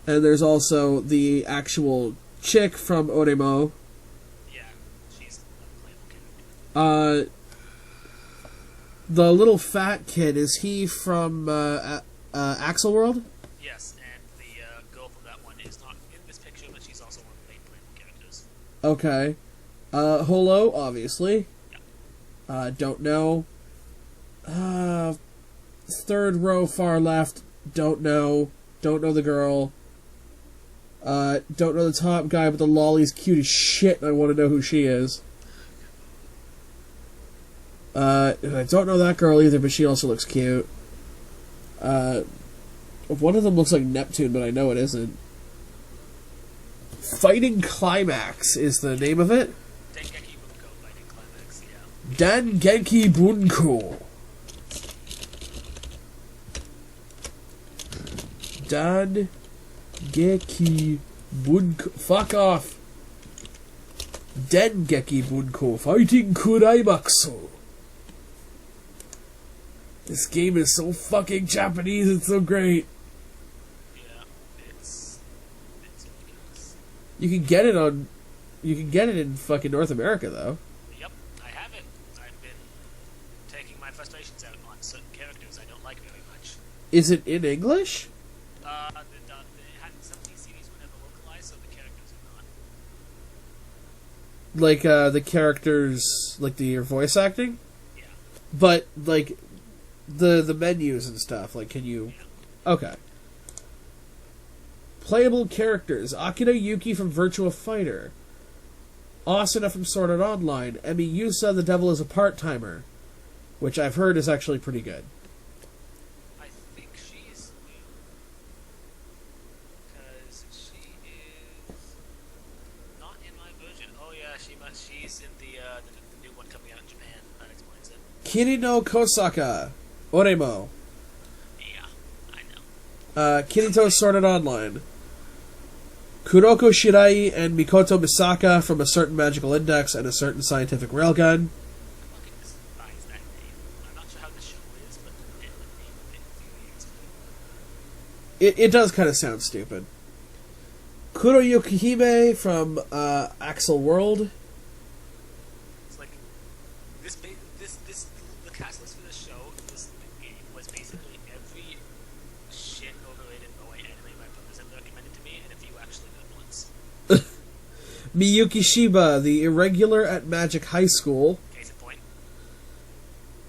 Speaker 1: And there's also the actual chick from Oremo.
Speaker 3: Yeah, she's a playable character.
Speaker 1: The little fat kid, is he from Axel World?
Speaker 3: Yes, and the girl from that one is not in this picture, but she's also one of the main playable characters.
Speaker 1: Okay. Holo, obviously.
Speaker 3: Yeah.
Speaker 1: Don't know. Third row, far left. Don't know. Don't know the girl. Don't know the top guy, but the lolly's cute as shit, and I want to know who she is. I don't know that girl either, but she also looks cute. One of them looks like Neptune, but I know it isn't. Fighting Climax is the name of it.
Speaker 3: Dengeki Bunko Fighting Climax, yeah.
Speaker 1: Dengeki Bunko. Dengeki Bunko. Fuck off. Dengeki Bunko Fighting Kuraimaksu. This game is so fucking Japanese, it's so great.
Speaker 3: Yeah, it's ridiculous.
Speaker 1: You can get it in fucking North America though.
Speaker 3: Yep, I have it. I've been taking my frustrations out on certain characters I don't like very much.
Speaker 1: Is it in English?
Speaker 3: Some of these series were never localized, so the characters are not.
Speaker 1: Like the characters, like the voice acting?
Speaker 3: Yeah.
Speaker 1: But like the menus and stuff, like can you... Okay. Playable characters. Akira Yuki from Virtua Fighter. Asuna from Sword Art Online. Emi Yusa, the Devil is a Part-Timer. Which I've heard is actually pretty good.
Speaker 3: I think she's new. Because she is not in my version. Oh yeah, she's in the new one coming out in Japan. That explains it.
Speaker 1: Kirino Kosaka. Oremo.
Speaker 3: Yeah, I know.
Speaker 1: Kirito Sword Art Online. Kuroko Shirai and Mikoto Misaka from A Certain Magical Index and A Certain Scientific Railgun.
Speaker 3: Fucking despise that name. I'm not sure how the show is, but the name of it infuriates me.
Speaker 1: It does kind of sound stupid. Kuroyuki Hime from Axel World.
Speaker 3: It's like this the cast list for this show, this game was basically every shit overrated moe anime my brothers have recommended to me, and a few actually good ones.
Speaker 1: Miyuki Shiba, the irregular at Magic High School.
Speaker 3: Case in point.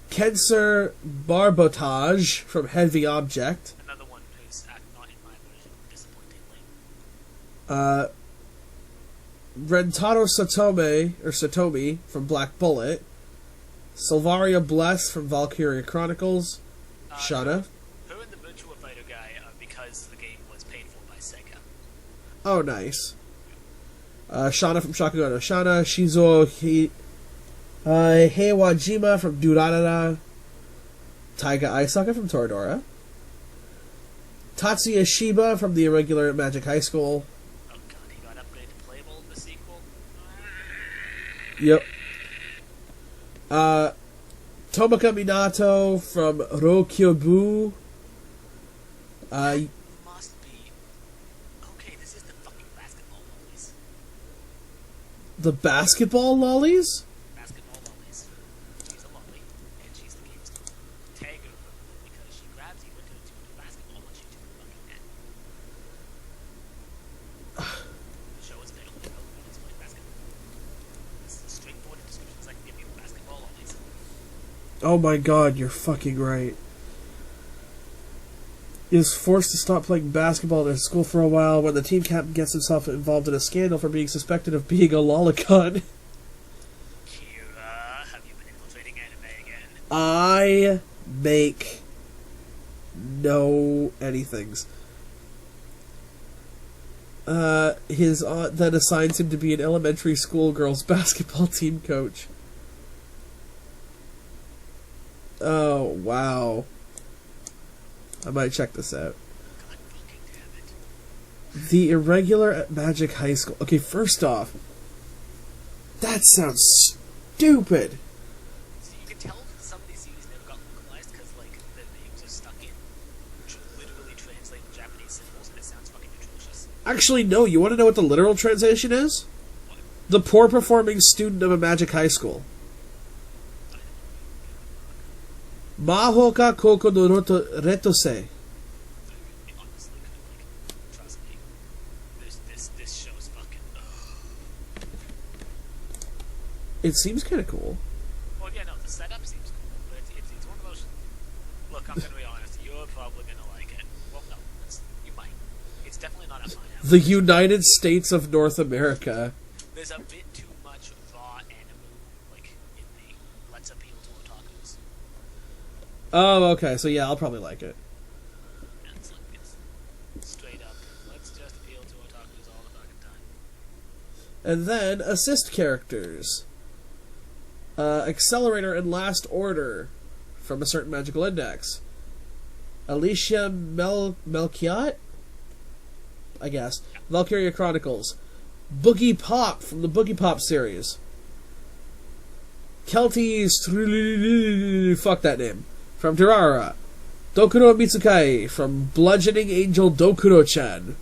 Speaker 1: Kenser Barbotage from Heavy Object.
Speaker 3: Another one who's not in my version, disappointingly.
Speaker 1: Rentaro Satomi from Black Bullet. Silvaria Bless from Valkyria Chronicles. Shana.
Speaker 3: Her and the Virtua Fighter guy are because the game was paid for by Sega.
Speaker 1: Oh, nice. Shana from Shakugan no Shana. Shizuo Heiwajima from Durarara. Taiga Aisaka from Toradora. Tatsuya Shiba from the Irregular at Magic High School.
Speaker 3: Oh god, he got upgraded to playable in the sequel?
Speaker 1: Yep. Tomaka Minato from Rokyobu.
Speaker 3: Must be. Okay, this is the fucking basketball lollies.
Speaker 1: The basketball lollies?
Speaker 3: Basketball lollies. She's a lolly, and she's the game's tagger because she grabs you into the basketball and shoots you in the fucking net. The show is titled How Lollies Play Basketball. This is as straightforward a description as I can give you of basketball lollies.
Speaker 1: Oh my god, you're fucking right. Is forced to stop playing basketball at his school for a while when the team captain gets himself involved in a scandal for being suspected of being a lolicon.
Speaker 3: Kira, have you been infiltrating anime again?
Speaker 1: I make no anythings. His aunt then assigns him to be an elementary school girls basketball team coach. Oh, wow. I might check this out.
Speaker 3: God fucking damn it.
Speaker 1: The Irregular at Magic High School. Okay, first off, that sounds stupid.
Speaker 3: So you can tell that some of these series never got localized because, like, the names are stuck in literally translated Japanese symbols, and it sounds fucking atrocious.
Speaker 1: Actually, no, you want to know what the literal translation is?
Speaker 3: What?
Speaker 1: The poor performing student of a magic high school. Mahoka Koko no Retose.
Speaker 3: Honestly, like, trust me, this show's fucking. Ugh.
Speaker 1: It seems kind of cool.
Speaker 3: Well, yeah, no, the setup seems cool, but it's one of those. Look, I'm gonna be honest. You're probably gonna like it. Well, no, you might. It's definitely not at my house.
Speaker 1: The United States of North America.
Speaker 3: There's a bit too much raw anime, like in the let's appeal to otakus.
Speaker 1: Oh, okay, so yeah, I'll probably like it.
Speaker 3: And it's straight up. Let's just appeal to otakus all the fucking time.
Speaker 1: And then, assist characters. Accelerator and Last Order from a certain magical index. Alicia Melchiot? I guess. Valkyria Chronicles. Boogie Pop from the Boogie Pop series. Kelties... Fuck that name. From Terrara. Dokuro Mitsukai from Bludgeoning Angel Dokuro-chan.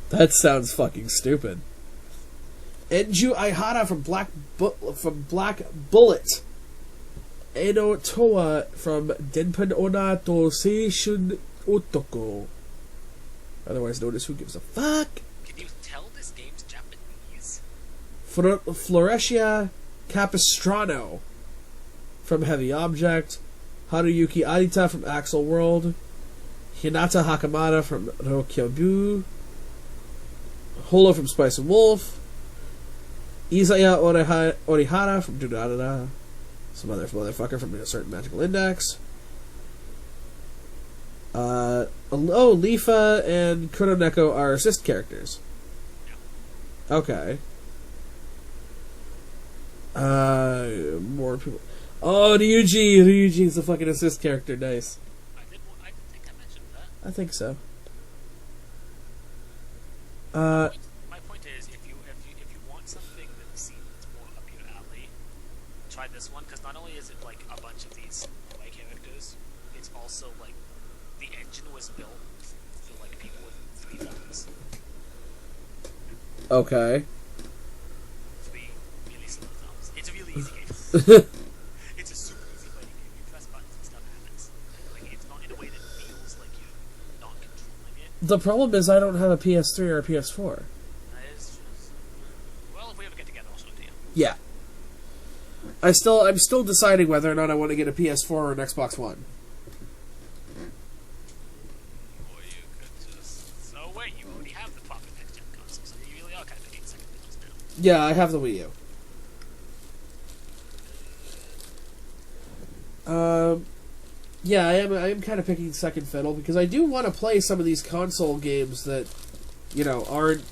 Speaker 1: That sounds fucking stupid. Enju Aihara from Black Bullet. Eno Toa from Denpan Ona to Seishun Otoko. Otherwise known as Who Gives a Fuck?
Speaker 3: Can you tell this game's Japanese?
Speaker 1: Florecia Capistrano from Heavy Object. Haruyuki Arita from Axel World. Hinata Hakamada from Rokyobu. Holo from Spice and Wolf. Izaya Orihara from Durarara. Some other motherfucker from a certain magical index. Lifa and Kuroneko are assist characters. Okay. More people. Oh, Ryuji is the fucking assist character. Nice.
Speaker 3: I think I mentioned that.
Speaker 1: I think so.
Speaker 3: My point is, if you want something that seems more up your alley, try this one, because not only is it like a bunch of these my characters, it's also like the engine was built for like people with 3 thumbs.
Speaker 1: Okay.
Speaker 3: 3 really slow thumbs. It's a really easy game. It's a super easy fighting game. You press buttons and stuff happens. Like, it's not in a way that feels like you're not controlling it.
Speaker 1: The problem is I don't have a PS3 or a PS4.
Speaker 3: That is just... Well, if we ever get together, I'll show it to you.
Speaker 1: Yeah. I'm still deciding whether or not I want to get a PS4 or an Xbox One.
Speaker 3: Or you could just... So wait, you already have the proper next-gen console, so you really are kind of getting second fiddles now.
Speaker 1: Yeah, I have the Wii U. Yeah, I am kind of picking second fiddle because I do want to play some of these console games that, you know, aren't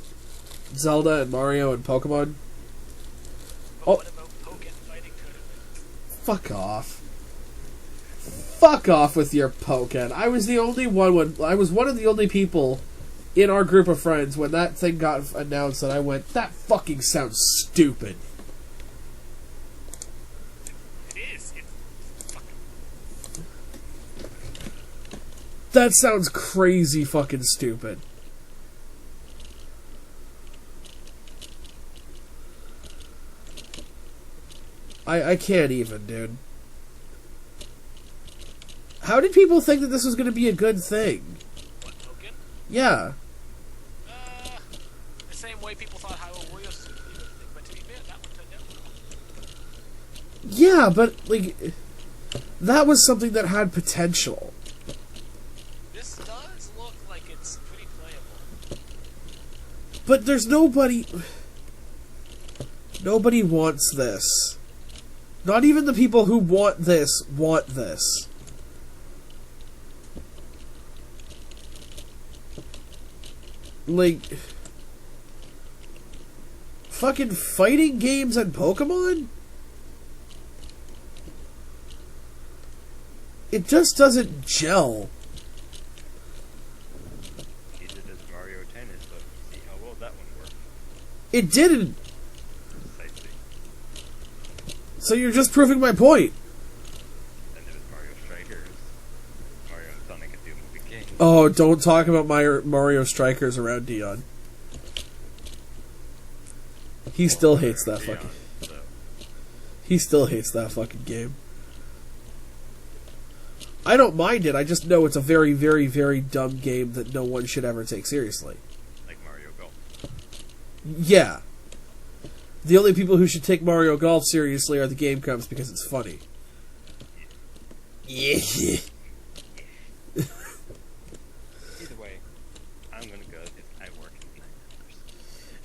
Speaker 1: Zelda and Mario and Pokemon.
Speaker 3: But
Speaker 1: Oh.
Speaker 3: what about Pokken Fighting Tournament?
Speaker 1: Fuck off. Fuck off with your Pokken. I was one of the only people in our group of friends when that thing got announced that I went, that fucking sounds stupid.
Speaker 3: It is. It's fucking...
Speaker 1: That sounds crazy fucking stupid. I can't even, dude. How did people think that this was going to be a good thing?
Speaker 3: What, Pokken?
Speaker 1: Yeah.
Speaker 3: The same way people thought Hyrule Warriors was going to be a good thing, but to be fair, that one turned out well.
Speaker 1: Yeah, but, like, that was something that had potential.
Speaker 3: This does look like it's pretty playable.
Speaker 1: But there's nobody... Nobody wants this. Not even the people who want this want this. like, fucking fighting games and Pokemon? It just doesn't gel.
Speaker 2: He did his Mario Tennis, but see how well that one worked.
Speaker 1: It didn't.
Speaker 2: Precisely.
Speaker 1: So you're just proving my point.
Speaker 2: Then there was Mario Strikers. Mario and Sonic could do a movie game.
Speaker 1: Oh, don't talk about my Mario Strikers around Dion. He still hates that fucking...
Speaker 2: So.
Speaker 1: He still hates that fucking game. I don't mind it, I just know it's a very, very, very dumb game that no one should ever take seriously.
Speaker 2: Like Mario Golf.
Speaker 1: Yeah. The only people who should take Mario Golf seriously are the Game Grumps because it's funny. Yeah.
Speaker 2: Either way, I'm gonna go because I work in 9 hours.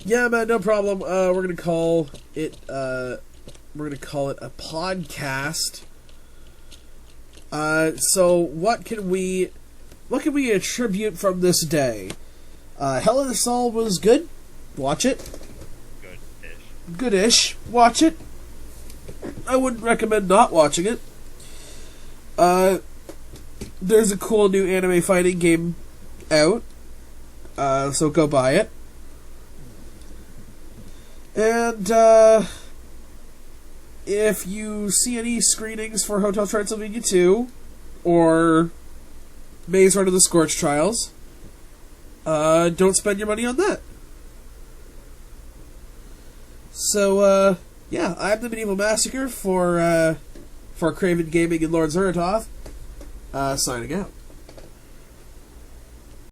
Speaker 1: Yeah, man, no problem. We're gonna call it a podcast. So what can we attribute from this day? Hell in the Soul was good. Watch it.
Speaker 2: Good-ish.
Speaker 1: Good-ish. Watch it. I wouldn't recommend not watching it. There's a cool new anime fighting game out. So go buy it. And, if you see any screenings for Hotel Transylvania 2 or Maze Runner the Scorch Trials, don't spend your money on that. So, yeah, I'm the Medieval Massacre for Craven Gaming and Lord Zeratoth, signing out.